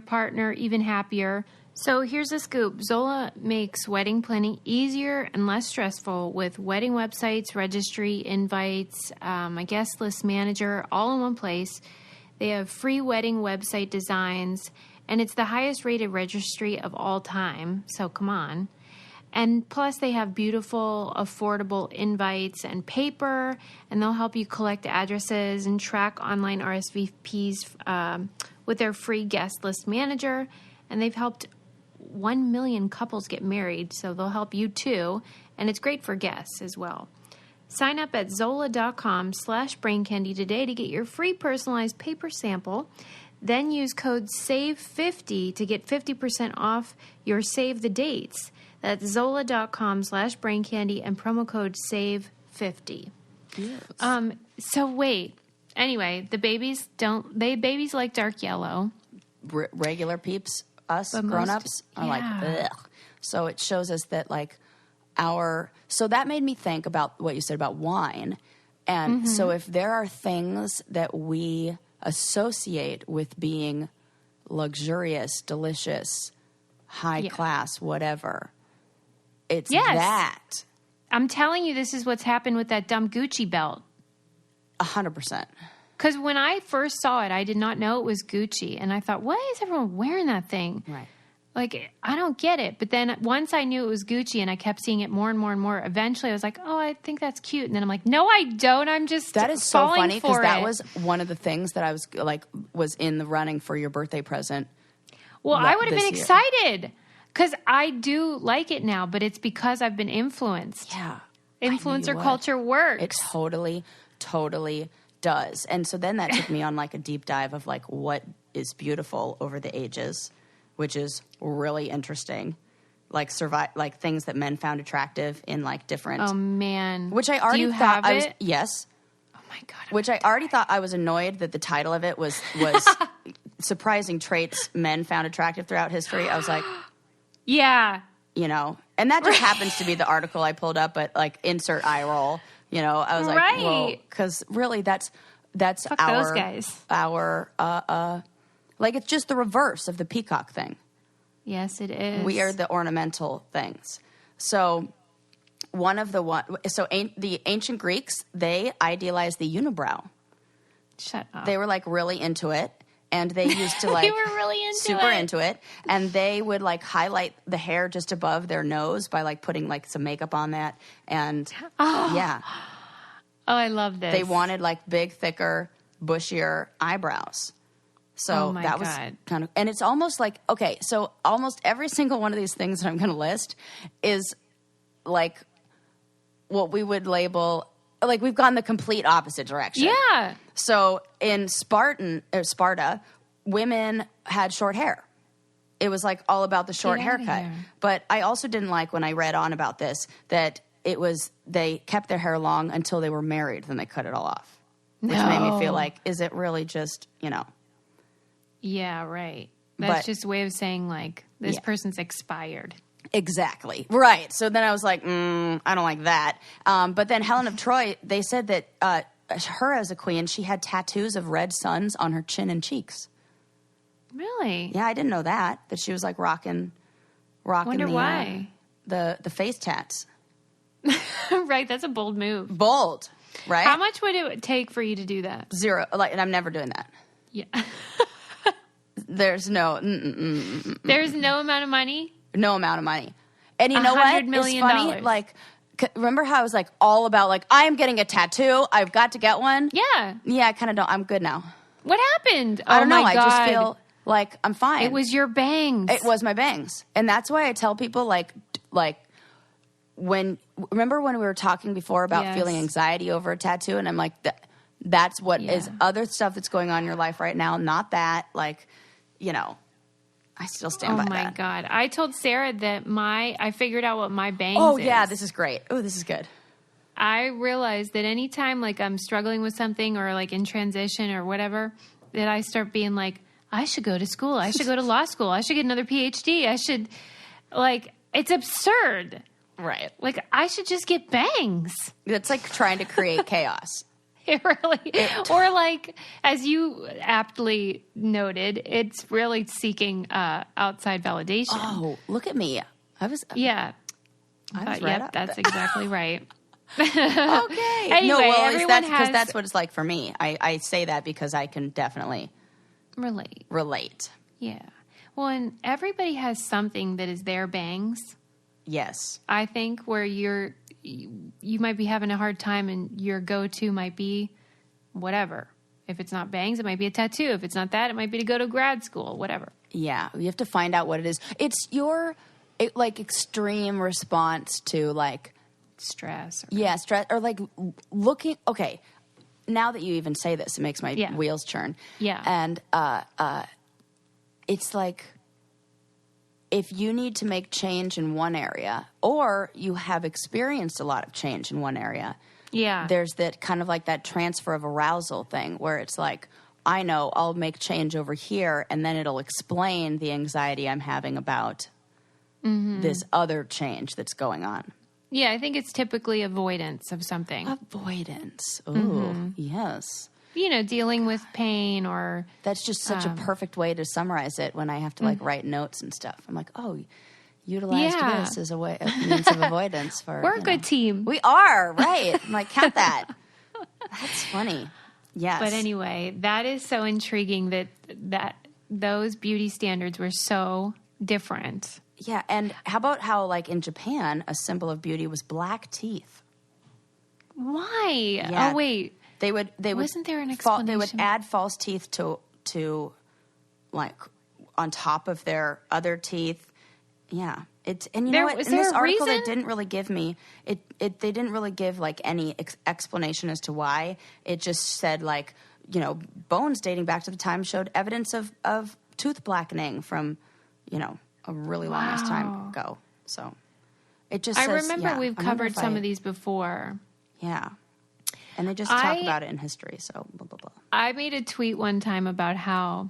Speaker 1: partner even happier. So here's the scoop. Zola makes wedding planning easier and less stressful with wedding websites, registry, invites, a guest list manager, all in one place. They have free wedding website designs, and it's the highest rated registry of all time. So come on. And plus they have beautiful, affordable invites and paper, and they'll help you collect addresses and track online RSVPs with their free guest list manager. And they've helped 1 million couples get married, so they'll help you too. And it's great for guests as well. Sign up at zola.com/braincandy today to get your free personalized paper sample. Then use code SAVE50 to get 50% off your save the dates. That's zola.com/braincandy and promo code SAVE50.
Speaker 2: Yes.
Speaker 1: So wait. Anyway, babies like dark yellow.
Speaker 2: Regular peeps, us grown-ups, are like, ugh. So it shows us that like so that made me think about what you said about wine. And so if there are things that we associate with being luxurious, delicious, high class, whatever, it's that.
Speaker 1: I'm telling you, this is what's happened with that dumb Gucci belt.
Speaker 2: 100%.
Speaker 1: Because when I first saw it, I did not know it was Gucci. And I thought, why is everyone wearing that thing?
Speaker 2: Right.
Speaker 1: Like, I don't get it. But then once I knew it was Gucci and I kept seeing it more and more and more, eventually I was like, oh, I think that's cute. And then I'm like, no, I don't. I'm just
Speaker 2: That is so funny
Speaker 1: because
Speaker 2: that was one of the things that I was like, was in the running for your birthday present.
Speaker 1: Well, I would have been excited because I do like it now, but it's because I've been influenced.
Speaker 2: Yeah.
Speaker 1: Influencer culture works.
Speaker 2: It totally does. And so then that took me on like a deep dive of like what is beautiful over the ages, which is really interesting. Like like things that men found attractive in like different.
Speaker 1: Oh man.
Speaker 2: Which I already thought I was. Yes.
Speaker 1: Oh my God.
Speaker 2: Which I already thought I was annoyed that the title of it was surprising traits men found attractive throughout history. I was like,
Speaker 1: yeah.
Speaker 2: And that just happens to be the article I pulled up, but like insert eye roll. I was like, well, because really that's
Speaker 1: Fuck
Speaker 2: our
Speaker 1: those guys.
Speaker 2: Like it's just the reverse of the peacock thing.
Speaker 1: Yes, it is.
Speaker 2: We are the ornamental things. So the ancient Greeks, they idealized the unibrow.
Speaker 1: Shut up.
Speaker 2: They were like really into it. And they used to like
Speaker 1: they were really
Speaker 2: into it. And they would like highlight the hair just above their nose by like putting like some makeup on that. And
Speaker 1: Oh, I love this.
Speaker 2: They wanted like big, thicker bushier eyebrows. So
Speaker 1: Oh my
Speaker 2: that was
Speaker 1: God.
Speaker 2: kind of, and it's almost like, okay, so almost every single one of these things that I'm going to list is like what we would label, like we've gone the complete opposite direction.
Speaker 1: Yeah.
Speaker 2: So in Sparta, women had short hair. It was like all about the short
Speaker 1: Get outta
Speaker 2: haircut.
Speaker 1: here.
Speaker 2: But I also didn't like when I read on about this that it was they kept their hair long until they were married, then they cut it all off. Which made me feel like, is it really just,
Speaker 1: Yeah, right. That's
Speaker 2: But-
Speaker 1: just a way of saying like this
Speaker 2: Yeah.
Speaker 1: person's expired.
Speaker 2: Exactly. Right. So then I was like, I don't like that. But then Helen of Troy, they said that her as a queen, she had tattoos of red suns on her chin and cheeks.
Speaker 1: Really?
Speaker 2: Yeah, I didn't know that she was like rocking
Speaker 1: Wonder
Speaker 2: the,
Speaker 1: why.
Speaker 2: the face tats.
Speaker 1: Right, that's a bold move.
Speaker 2: Bold, right?
Speaker 1: How much would it take for you to do that?
Speaker 2: 0. Like, and I'm never doing that.
Speaker 1: Yeah.
Speaker 2: There's no
Speaker 1: There's no amount of money?
Speaker 2: no amount of money. And you know what?
Speaker 1: $100 million.
Speaker 2: It's funny. Like, remember how I was like all about like I am getting a tattoo. I've got to get one.
Speaker 1: Yeah.
Speaker 2: Yeah, I kind of don't. I'm good now.
Speaker 1: What happened?
Speaker 2: I don't know.
Speaker 1: My
Speaker 2: I
Speaker 1: God.
Speaker 2: just feel like I'm fine.
Speaker 1: It was your bangs.
Speaker 2: It was my bangs, and that's why I tell people like remember when we were talking before about
Speaker 1: Yes.
Speaker 2: feeling anxiety over a tattoo, and I'm like that's what is
Speaker 1: Yeah.
Speaker 2: other stuff that's going on in your life right now, not that. Like, I still stand by
Speaker 1: Oh my
Speaker 2: that.
Speaker 1: God. I told Sarah that I figured out what my bangs
Speaker 2: Oh
Speaker 1: is.
Speaker 2: yeah, this is great. Oh, this is good.
Speaker 1: I realized that anytime like I'm struggling with something or like in transition or whatever, that I start being like, I should go to school. I should go to law school. I should get another PhD. I should it's absurd.
Speaker 2: Right.
Speaker 1: Like I should just get bangs.
Speaker 2: It's like trying to create chaos.
Speaker 1: It really, or like, as you aptly noted, it's really seeking outside validation.
Speaker 2: Oh, look at me. I was
Speaker 1: Yeah.
Speaker 2: I was
Speaker 1: Yep,
Speaker 2: right up
Speaker 1: that's
Speaker 2: there.
Speaker 1: exactly right.
Speaker 2: Okay.
Speaker 1: Anyway,
Speaker 2: no, well,
Speaker 1: everyone
Speaker 2: that's because
Speaker 1: has-
Speaker 2: that's what it's like for me. I say that because I can definitely relate.
Speaker 1: Yeah. Well, and everybody has something that is their bangs.
Speaker 2: Yes.
Speaker 1: I think where you might be having a hard time and your go-to might be whatever. If it's not bangs, it might be a tattoo. If it's not that, it might be to go to grad school, whatever.
Speaker 2: Yeah. You have to find out what it is. It's your extreme response to like
Speaker 1: Stress.
Speaker 2: stress or like looking. Okay. Now that you even say this, it makes my
Speaker 1: Yeah.
Speaker 2: wheels churn.
Speaker 1: Yeah.
Speaker 2: And it's like if you need to make change in one area or you have experienced a lot of change in one area,
Speaker 1: Yeah.
Speaker 2: there's that kind of like that transfer of arousal thing where it's like, I know I'll make change over here and then it'll explain the anxiety I'm having about this other change that's going on.
Speaker 1: Yeah, I think it's typically avoidance of something.
Speaker 2: Avoidance. Oh, yes.
Speaker 1: Dealing with pain or
Speaker 2: That's just such a perfect way to summarize it when I have to like write notes and stuff. I'm like, oh, utilized
Speaker 1: Yeah.
Speaker 2: this as a means of avoidance for.
Speaker 1: we're a good team.
Speaker 2: We are, right. I'm like, count that. That's funny. Yes.
Speaker 1: But anyway, that is so intriguing that those beauty standards were so different.
Speaker 2: Yeah, and how about how like in Japan, a symbol of beauty was black teeth.
Speaker 1: Why?
Speaker 2: Yeah.
Speaker 1: Oh wait.
Speaker 2: They would
Speaker 1: Wasn't there an
Speaker 2: They
Speaker 1: explanation?
Speaker 2: would add false teeth to like on top of their other teeth. Yeah. It's and you know what?
Speaker 1: Was
Speaker 2: In this
Speaker 1: there a
Speaker 2: article they
Speaker 1: reason?
Speaker 2: didn't really give me they didn't really give like any explanation as to why. It just said like, bones dating back to the time showed evidence of tooth blackening from, a really long ass time ago. So it just
Speaker 1: I
Speaker 2: says,
Speaker 1: remember
Speaker 2: yeah,
Speaker 1: we've
Speaker 2: I wonder
Speaker 1: covered
Speaker 2: if
Speaker 1: some
Speaker 2: I-
Speaker 1: of these before.
Speaker 2: Yeah. And they just talk about it in history, so blah blah blah.
Speaker 1: I made a tweet one time about how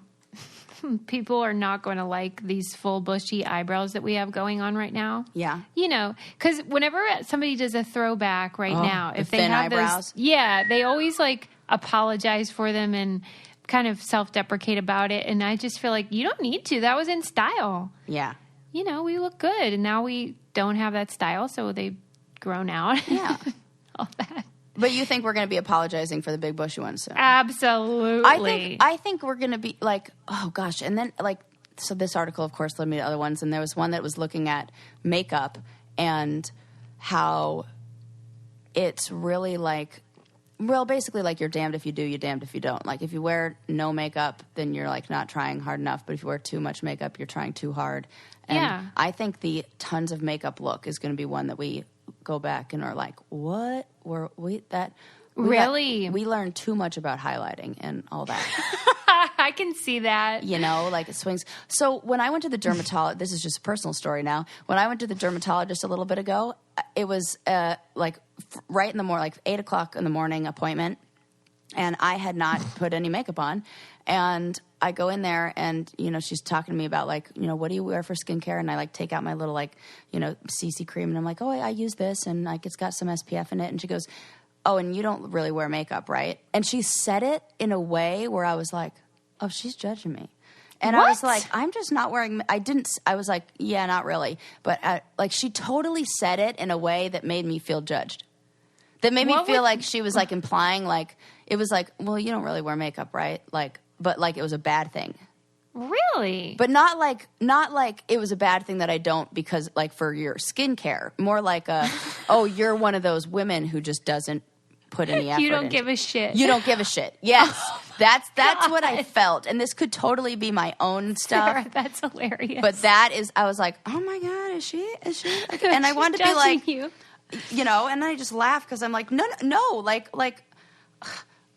Speaker 1: people are not going to like these full bushy eyebrows that we have going on right now.
Speaker 2: Yeah.
Speaker 1: Because whenever somebody does a throwback right now,
Speaker 2: the
Speaker 1: if they
Speaker 2: thin
Speaker 1: have
Speaker 2: eyebrows?
Speaker 1: those, they always like apologize for them and kind of self-deprecate about it. And I just feel like you don't need to. That was in style.
Speaker 2: Yeah.
Speaker 1: We look good, and now we don't have that style, so they've grown out.
Speaker 2: Yeah.
Speaker 1: All that.
Speaker 2: But you think we're going to be apologizing for the big bushy ones soon?
Speaker 1: Absolutely.
Speaker 2: I think we're going to be like, oh gosh. And then like, so this article, of course, led me to other ones. And there was one that was looking at makeup and how it's really like Well, basically, like, you're damned if you do, you're damned if you don't. Like, if you wear no makeup, then you're, like, not trying hard enough. But if you wear too much makeup, you're trying too hard. And I think the tons of makeup look is going to be one that we go back and are like, what were we that?
Speaker 1: Really?
Speaker 2: We learned too much about highlighting and all that.
Speaker 1: I can see that.
Speaker 2: You know, like it swings. So when I went to the dermatologist, this is just a personal story now. When I went to the dermatologist a little bit ago, it was right in the morning, like 8 o'clock in the morning appointment. And I had not put any makeup on. And I go in there and, you know, she's talking to me about like, you know, what do you wear for skincare? And I like take out my little like, you know, CC cream. And I'm like, oh, I use this. And like, it's got some SPF in it. And she goes, oh, and you don't really wear makeup, right? And she said it in a way where I was like, oh, she's judging me. And
Speaker 1: what?
Speaker 2: I was like, I'm just not wearing, I was like, yeah, not really. But like she totally said it in a way that made me feel judged. That made me feel like she was like implying like, it was like, well, you don't really wear makeup, right? Like, but like it was a bad thing.
Speaker 1: Really?
Speaker 2: But not like it was a bad thing that I don't because like for your skincare. More like oh, you're one of those women who just doesn't put any effort.
Speaker 1: You don't give a shit.
Speaker 2: You don't give a shit. Yes. That's what I felt. And this could totally be my own stuff.
Speaker 1: Sarah, that's hilarious.
Speaker 2: But that is, I was like, oh my God, is she? And I wanted to be like, you know, and I just laugh because I'm like, no, like,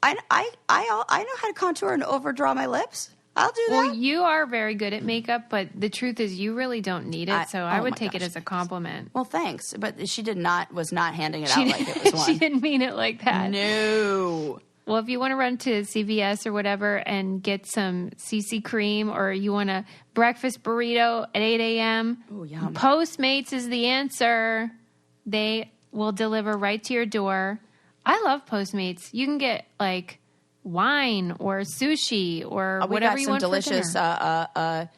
Speaker 2: I know how to contour and overdraw my lips. I'll do that.
Speaker 1: Well, you are very good at makeup, but the truth is you really don't need it, so I would take it as a compliment.
Speaker 2: Well, thanks. But she was not handing it out like it was one.
Speaker 1: She didn't mean it like that.
Speaker 2: No.
Speaker 1: Well, if you want to run to CVS or whatever and get some CC cream or you want a breakfast burrito at 8 a.m.,
Speaker 2: ooh, yum.
Speaker 1: Postmates is the answer. They will deliver right to your door. I love Postmates. You can get like wine or sushi or whatever you want for dinner. We got some delicious,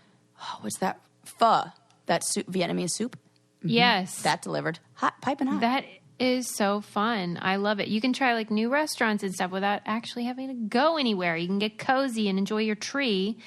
Speaker 2: what's that? Pho, that soup, Vietnamese soup. Mm-hmm.
Speaker 1: Yes.
Speaker 2: That delivered. Hot, piping hot.
Speaker 1: That is so fun. I love it. You can try like new restaurants and stuff without actually having to go anywhere. You can get cozy and enjoy your tree.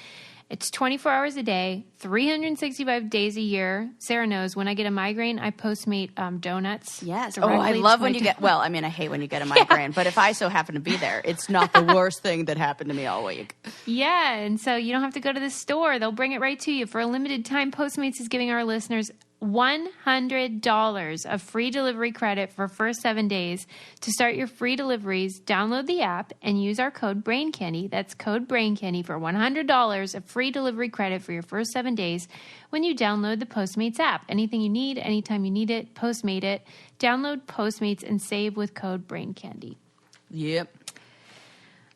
Speaker 1: It's 24 hours a day, 365 days a year. Sarah knows when I get a migraine, I Postmate donuts.
Speaker 2: Yes. Oh, I love when you get, well, I mean, I hate when you get a migraine, but if I so happen to be there, it's not the worst thing that happened to me all week.
Speaker 1: Yeah. And so you don't have to go to the store. They'll bring it right to you. For a limited time, Postmates is giving our listeners $100 of free delivery credit for first 7 days. To start your free deliveries, download the app and use our code BRAINCANDY. That's code BRAINCANDY for $100 of free delivery credit for your first 7 days when you download the Postmates app. Anything you need, anytime you need it, Postmate it. Download Postmates and save with code BRAINCANDY.
Speaker 2: Yep.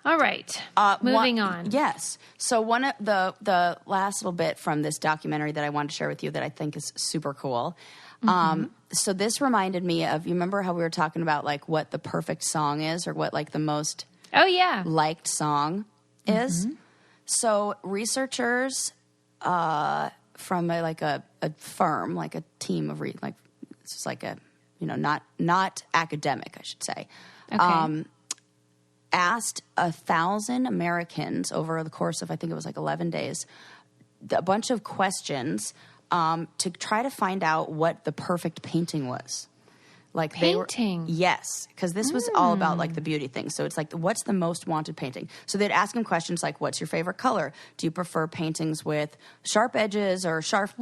Speaker 1: All right. Moving on.
Speaker 2: Yes. So one of the last little bit from this documentary that I wanted to share with you that I think is super cool. Mm-hmm. So this reminded me of, you remember how we were talking about like what the perfect song is or what like the most liked song is? Mm-hmm. So researchers from a firm, like a team of it's like a, you know, not academic, I should say.
Speaker 1: Okay.
Speaker 2: Asked 1,000 Americans over the course of, I think it was like 11 days, a bunch of questions to try to find out what the perfect painting was. Like
Speaker 1: painting?
Speaker 2: Yes, because this was all about like the beauty thing. So it's like, what's the most wanted painting? So they'd ask them questions like, what's your favorite color? Do you prefer paintings with sharp edges or soft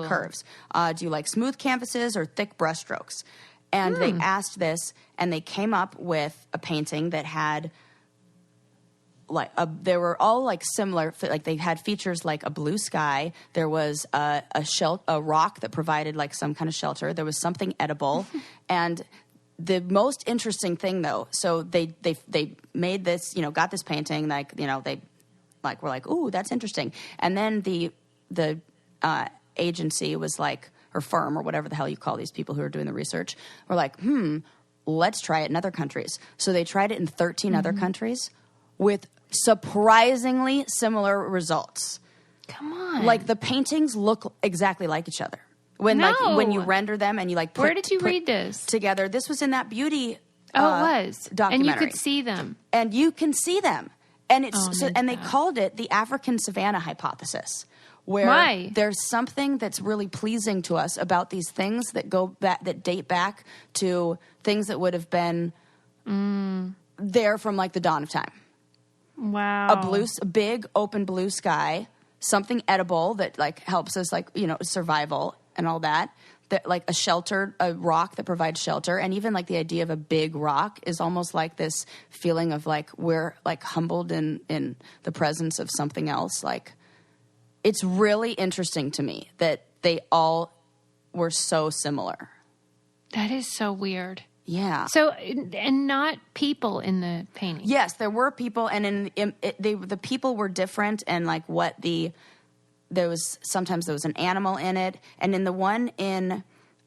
Speaker 2: curves? Do you like smooth canvases or thick brushstrokes? And they asked this, and they came up with a painting that had, they were all like similar. Like they had features like a blue sky. There was a rock that provided like some kind of shelter. There was something edible, and the most interesting thing though. So they made this, you know, got this painting. Like, you know, they like were like, ooh, that's interesting. And then the agency was like, or firm or whatever the hell you call these people who are doing the research, were like, let's try it in other countries. So they tried it in 13 other countries with surprisingly similar results.
Speaker 1: Come on.
Speaker 2: Like the paintings look exactly like each other. When you render them and you like put,
Speaker 1: where did you read this?
Speaker 2: Together. This was in that beauty
Speaker 1: it was.
Speaker 2: documentary.
Speaker 1: And you could see them.
Speaker 2: And you can see them. And it's and they called it the African savanna hypothesis. Where there's something that's really pleasing to us about these things that go back, that date back to things that would have been there from like the dawn of time.
Speaker 1: Wow.
Speaker 2: A big open blue sky, something edible that like helps us like, survival and all that. That like a rock that provides shelter. And even like the idea of a big rock is almost like this feeling of like we're like humbled in the presence of something else. Like it's really interesting to me that they all were so similar.
Speaker 1: That is so weird.
Speaker 2: Yeah.
Speaker 1: So, and not people in the painting.
Speaker 2: Yes, there were people, and the people were different, and like sometimes there was an animal in it, and in the one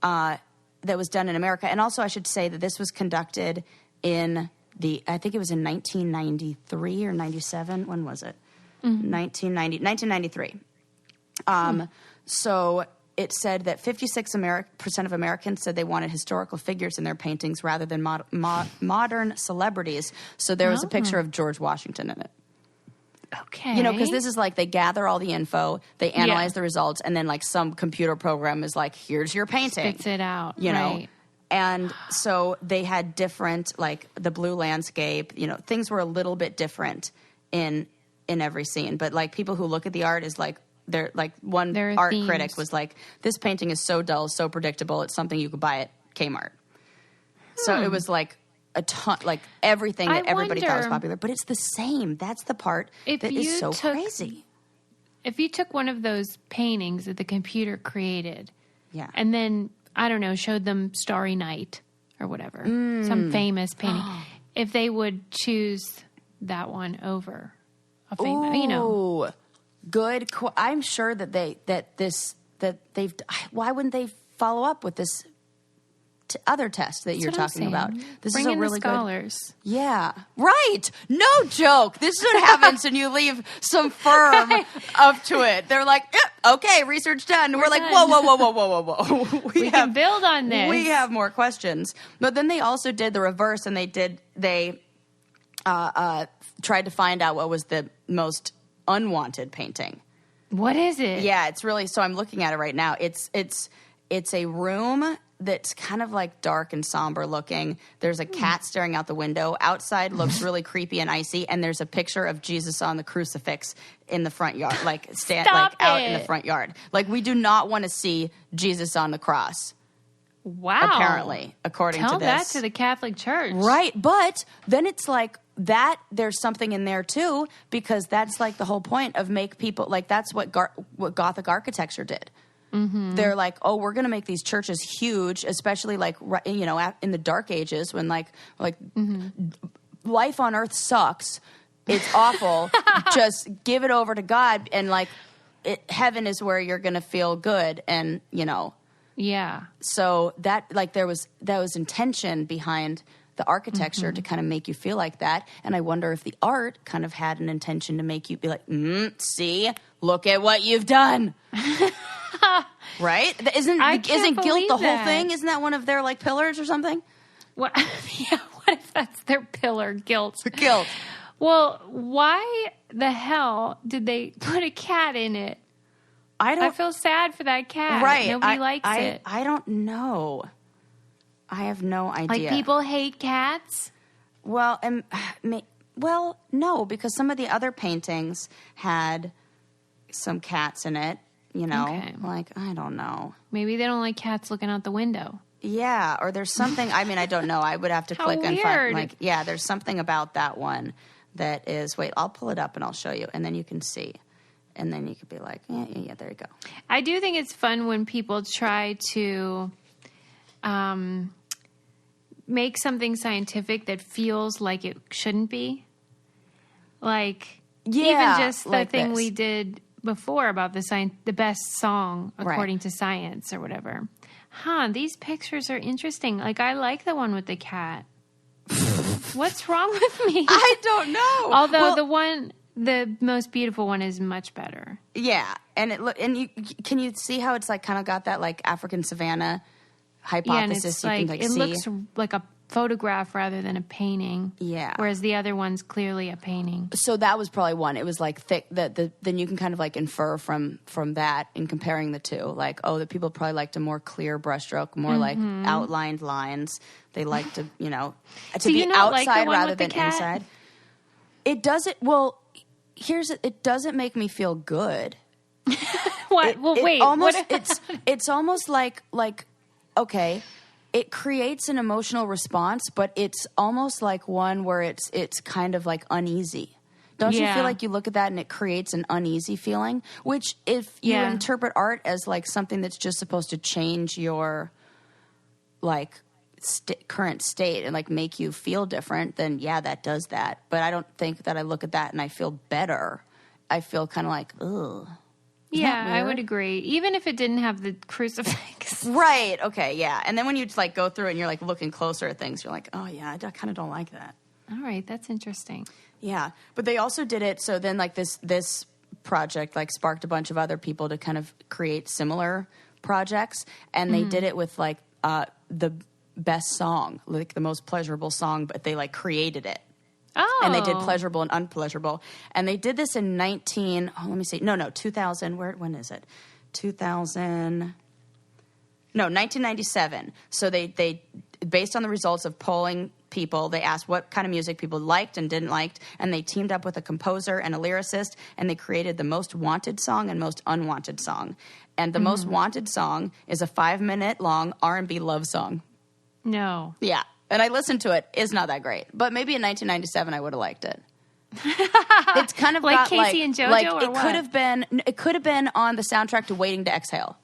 Speaker 2: that was done in America, and also I should say that this was conducted I think it was in 1993 or 97. When was it? 1993. So it said that 56% of Americans said they wanted historical figures in their paintings rather than modern celebrities. So there was a picture of George Washington in it.
Speaker 1: Okay.
Speaker 2: Because this is like they gather all the info, they analyze the results, and then like some computer program is like, here's your painting.
Speaker 1: Spits it out.
Speaker 2: Know? And so they had different, like the blue landscape, things were a little bit different in every scene. But like people who look at the art is like, they're like one art
Speaker 1: themes.
Speaker 2: critic was like, this painting is so dull, so predictable. It's something you could buy at Kmart. So it was like a ton, like everything that everybody thought was popular, but it's the same. That's the part that is so crazy.
Speaker 1: If you took one of those paintings that the computer created,
Speaker 2: and
Speaker 1: then I don't know, showed them Starry Night or whatever, some famous painting, if they would choose that one over a famous,
Speaker 2: Good. I'm sure that they've. Why wouldn't they follow up with this other test that you're talking about? This
Speaker 1: Bring
Speaker 2: is a
Speaker 1: in
Speaker 2: really
Speaker 1: the scholars.
Speaker 2: Good. Yeah. Right. No joke. This is what happens when you leave some firm up to it. They're like, okay, research done. We're like,
Speaker 1: done.
Speaker 2: whoa.
Speaker 1: We can build on this.
Speaker 2: We have more questions. But then they also did the reverse, and they tried to find out what was the most unwanted painting.
Speaker 1: What is it?
Speaker 2: Yeah, it's really, so I'm looking at it right now. It's a room that's kind of like dark and somber looking. There's a cat staring out the window. Outside looks really creepy and icy, and there's a picture of Jesus on the crucifix in the front yard, out in the front yard. Like, we do not want to see Jesus on the cross.
Speaker 1: Wow.
Speaker 2: Apparently, according to this.
Speaker 1: Tell that to the Catholic Church.
Speaker 2: Right, but then it's like that there's something in there too, because that's like the whole point of make people, like that's what Gothic architecture did. Mm-hmm. They're like, oh, we're going to make these churches huge, especially like, in the Dark Ages when like life on earth sucks. It's awful. Just give it over to God, and like heaven is where you're going to feel good. And,
Speaker 1: Yeah.
Speaker 2: So that was intention behind the architecture to kind of make you feel like that. And I wonder if the art kind of had an intention to make you be like, see, look at what you've done. Right? Isn't guilt the whole thing? Isn't that one of their like pillars or something?
Speaker 1: What? Yeah. What if that's their pillar? Guilt.
Speaker 2: Guilt.
Speaker 1: Well, why the hell did they put a cat in it? I feel sad for that cat.
Speaker 2: Right.
Speaker 1: Nobody likes it.
Speaker 2: I don't know. I have no idea.
Speaker 1: Like, people hate cats?
Speaker 2: Well, no, because some of the other paintings had some cats in it,
Speaker 1: Okay.
Speaker 2: Like, I don't know.
Speaker 1: Maybe they don't like cats looking out the window.
Speaker 2: Yeah, or there's something, I don't know. I would have to click and find, like, yeah, there's something about that one that is, wait, I'll pull it up and I'll show you, and then you can see. And then you could be like, yeah, there you go.
Speaker 1: I do think it's fun when people try to make something scientific that feels like it shouldn't be. Like, even just the
Speaker 2: like
Speaker 1: thing
Speaker 2: this.
Speaker 1: we did before about the best song according to science or whatever. These pictures are interesting. Like, I like the one with the cat. What's wrong with me?
Speaker 2: I don't know.
Speaker 1: Although the most beautiful one is much better.
Speaker 2: Yeah, and can you see how it's like kind of got that like African savanna hypothesis?
Speaker 1: Yeah, and it's
Speaker 2: you
Speaker 1: like,
Speaker 2: can
Speaker 1: it
Speaker 2: see.
Speaker 1: looks like a photograph rather than a painting.
Speaker 2: Yeah.
Speaker 1: Whereas the other one's clearly a painting.
Speaker 2: So that was probably one. It was like thick. Then you can kind of like infer from that in comparing the two. Like, oh, the people probably liked a more clear brushstroke, more like outlined lines. They like to, to be outside rather than inside. It doesn't. Well, it doesn't make me feel good.
Speaker 1: What? Wait.
Speaker 2: It's almost like okay. It creates an emotional response, but it's almost like one where it's kind of like uneasy. Don't you feel like you look at that and it creates an uneasy feeling? Which if you interpret art as like something that's just supposed to change your like current state and like make you feel different, then that does that. But I don't think that I look at that and I feel better. I feel kind of like, ugh.
Speaker 1: Yeah, I would agree. Even if it didn't have the crucifix.
Speaker 2: Right. Okay. Yeah. And then when you like go through it and you're like looking closer at things, you're like, oh yeah, I kind of don't like that.
Speaker 1: All right. That's interesting.
Speaker 2: Yeah. But they also did it. So then like this project like sparked a bunch of other people to kind of create similar projects. And they did it with like the best song, like the most pleasurable song, but they like created it.
Speaker 1: Oh.
Speaker 2: And they did pleasurable and unpleasurable. And they did this in 2000. When is it? 1997. So they based on the results of polling people, they asked what kind of music people liked and didn't like, and they teamed up with a composer and a lyricist, and they created the most wanted song and most unwanted song. And the most wanted song is a 5-minute long R&B love song.
Speaker 1: No.
Speaker 2: Yeah. And I listened to it. It's not that great. But maybe in 1997 I would have liked it. It's kind of
Speaker 1: like
Speaker 2: got
Speaker 1: Casey and JoJo
Speaker 2: like
Speaker 1: or
Speaker 2: it
Speaker 1: what?
Speaker 2: could have been on the soundtrack to Waiting to Exhale.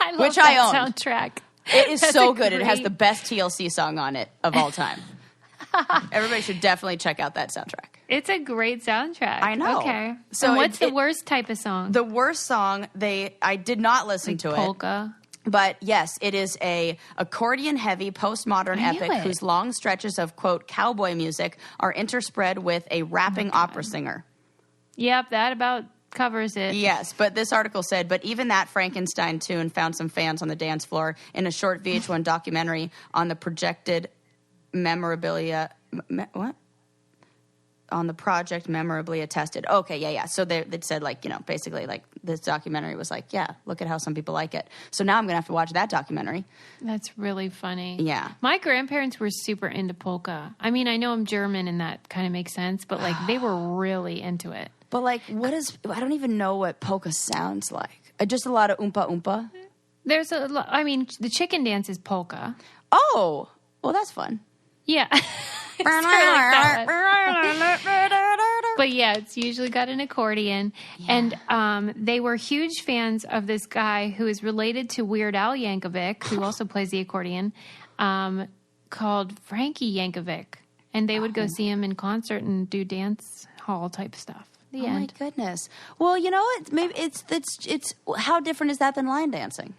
Speaker 1: I love
Speaker 2: which
Speaker 1: that
Speaker 2: I own.
Speaker 1: soundtrack.
Speaker 2: It is so good. It has the best TLC song on it of all time. Everybody should definitely check out that soundtrack.
Speaker 1: It's a great soundtrack.
Speaker 2: I know.
Speaker 1: Okay.
Speaker 2: So
Speaker 1: and what's the worst type of song?
Speaker 2: The worst song I did not listen to
Speaker 1: polka.
Speaker 2: it. But yes, it is a accordion-heavy postmodern epic whose long stretches of, quote, cowboy music are interspread with a rapping opera singer.
Speaker 1: Yep, that about covers it.
Speaker 2: Yes, but this article said, but even that Frankenstein tune found some fans on the dance floor in a short VH1 documentary on the projected memorabilia. What? On the project memorably attested. Okay, yeah. So they said, like, basically, like, this documentary was like, yeah, look at how some people like it. So now I'm going to have to watch that documentary.
Speaker 1: That's really funny.
Speaker 2: Yeah.
Speaker 1: My grandparents were super into polka. I mean, I know I'm German and that kind of makes sense, but, like, they were really into it.
Speaker 2: But, like, I don't even know what polka sounds like. Just a lot of oompa oompa.
Speaker 1: There's the chicken dance is polka.
Speaker 2: Oh, well, that's fun.
Speaker 1: Yeah. But yeah, it's usually got an accordion. Yeah. And they were huge fans of this guy who is related to Weird Al Yankovic, who also plays the accordion, called Frankie Yankovic. And they would go see him in concert and do dance hall type stuff. The end.
Speaker 2: My goodness. Well, you know what? Maybe it's how different is that than line dancing?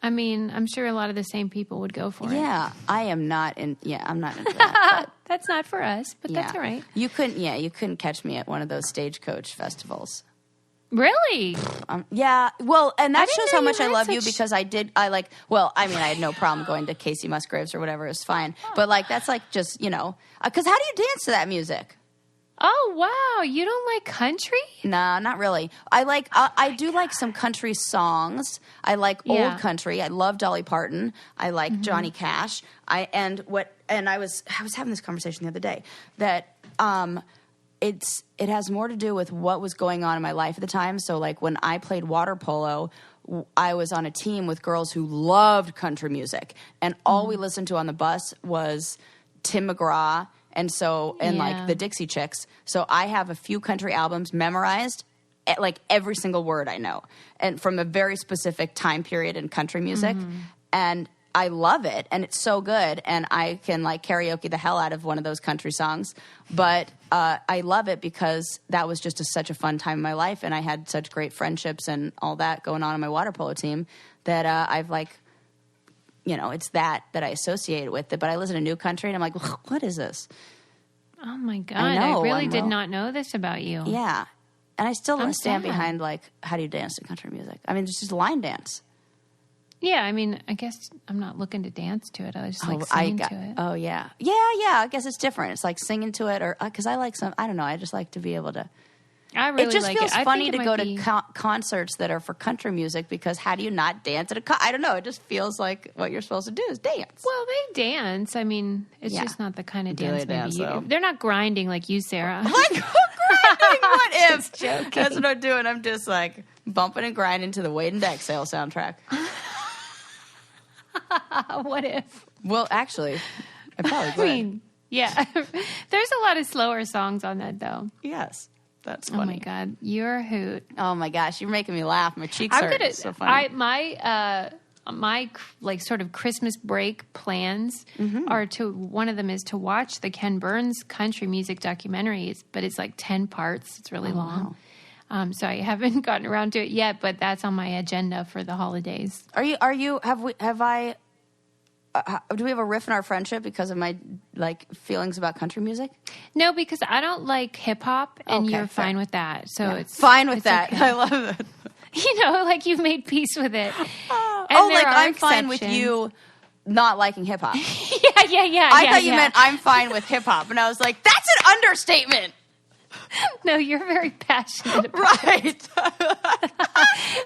Speaker 1: I mean, I'm sure a lot of the same people would go for it.
Speaker 2: Yeah, I'm not into that.
Speaker 1: That's not for us, but that's all right.
Speaker 2: You couldn't catch me at one of those stagecoach festivals.
Speaker 1: Really?
Speaker 2: Yeah. Well, and that shows how much I love you because I had no problem going to Casey Musgraves or whatever. It was fine. But, like, that's, like, just, because how do you dance to that music?
Speaker 1: Oh, wow. You don't like country?
Speaker 2: Nah, not really. I do like some country songs. I like old country. I love Dolly Parton. I like Johnny Cash. I was having this conversation the other day that it has more to do with what was going on in my life at the time. So, like, when I played water polo, I was on a team with girls who loved country music, and all we listened to on the bus was Tim McGraw and like the Dixie Chicks. So I have a few country albums memorized, like every single word I know, and from a very specific time period in country music. And I love it, and it's so good, and I can, like, karaoke the hell out of one of those country songs. But I love it because that was just such a fun time in my life, and I had such great friendships and all that going on my water polo team that I've, like, it's that I associate it with it. But I listen to new country, and I'm like, what is this?
Speaker 1: Oh, my God. I really did not know this about you.
Speaker 2: Yeah. And I still stand behind, like, how do you dance to country music? I mean, it's just line dance.
Speaker 1: Yeah, I mean, I guess I'm not looking to dance to it. I was just like singing to it.
Speaker 2: Oh, yeah. Yeah. I guess it's different. It's like singing to it or because I like I don't know. I just like to be able to.
Speaker 1: I really
Speaker 2: it just
Speaker 1: like
Speaker 2: feels
Speaker 1: it.
Speaker 2: funny to go to concerts that are for country music because how do you not dance at I don't know. It just feels like what you're supposed to do is dance.
Speaker 1: Well, they dance. I mean, it's just not the kind of dance maybe they're not grinding like you, Sarah.
Speaker 2: Like grinding? What if?
Speaker 1: Just joking.
Speaker 2: That's what I'm doing. I'm just like bumping and grinding to the Wade and Exhale soundtrack.
Speaker 1: What if?
Speaker 2: Well, actually, I probably would.
Speaker 1: I mean, yeah. There's a lot of slower songs on that, though.
Speaker 2: Yes. That's funny.
Speaker 1: Oh, my God. You're a hoot.
Speaker 2: Oh, my gosh. You're making me laugh. My cheeks hurt. It's so funny.
Speaker 1: My like sort of Christmas break plans are one of them is to watch the Ken Burns country music documentaries, but it's like 10 parts. It's really long. Wow. So I haven't gotten around to it yet, but that's on my agenda for the holidays. Do we have a riff in our friendship because of my like feelings about country music? No, because I don't like hip hop and you're fine with that. So it's
Speaker 2: fine with that.
Speaker 1: Okay.
Speaker 2: I love it.
Speaker 1: You know, like you've made peace with it.
Speaker 2: Like I'm fine with you not liking hip hop.
Speaker 1: Yeah.
Speaker 2: I thought you meant I'm fine with hip hop, and I was like, that's an understatement.
Speaker 1: No, you're very passionate about
Speaker 2: it.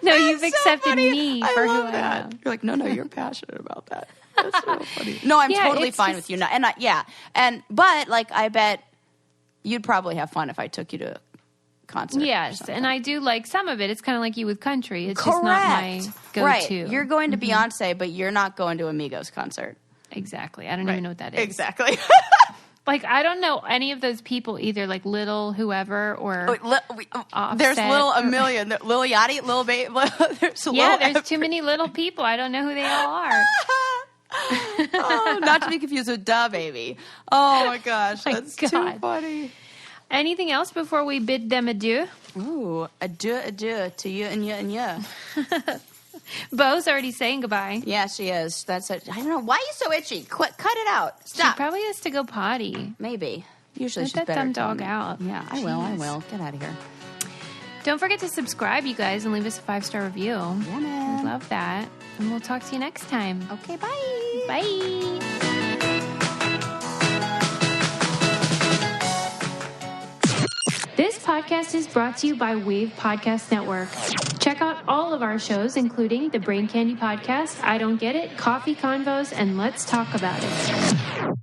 Speaker 1: No, you've accepted me for who I am.
Speaker 2: You're like, no, you're passionate about that. That's so funny. No, I'm totally fine with you. But like, I bet you'd probably have fun if I took you to a concert.
Speaker 1: Yes, and I do like some of it. It's kind of like you with country. It's just not my go-to.
Speaker 2: Right. You're going to Beyonce, but you're not going to a Migos concert.
Speaker 1: Exactly. I don't even know what that is.
Speaker 2: Exactly.
Speaker 1: Like, I don't know any of those people either, like Little whoever or
Speaker 2: there's Little a million. Lil Yachty, Lil Baby.
Speaker 1: There's too many little people. I don't know who they all are.
Speaker 2: Not to be confused with Da Baby. Oh, my gosh. That's too funny.
Speaker 1: Anything else before we bid them adieu?
Speaker 2: Ooh, adieu to you and you and you.
Speaker 1: Bo's already saying goodbye.
Speaker 2: Yeah, she is. That's it. I don't know. Why are you so itchy? Cut it out. Stop.
Speaker 1: She probably has to go potty.
Speaker 2: Maybe. Usually she's
Speaker 1: better. Let that dumb dog out.
Speaker 2: Yeah, I will. Get out of here.
Speaker 1: Don't forget to subscribe, you guys, and leave us a 5-star review.
Speaker 2: Yeah, man.
Speaker 1: We love that. And we'll talk to you next time.
Speaker 2: Okay, bye.
Speaker 1: Bye. This podcast is brought to you by Wave Podcast Network. Check out all of our shows, including the Brain Candy Podcast, I Don't Get It, Coffee Convos, and Let's Talk About It.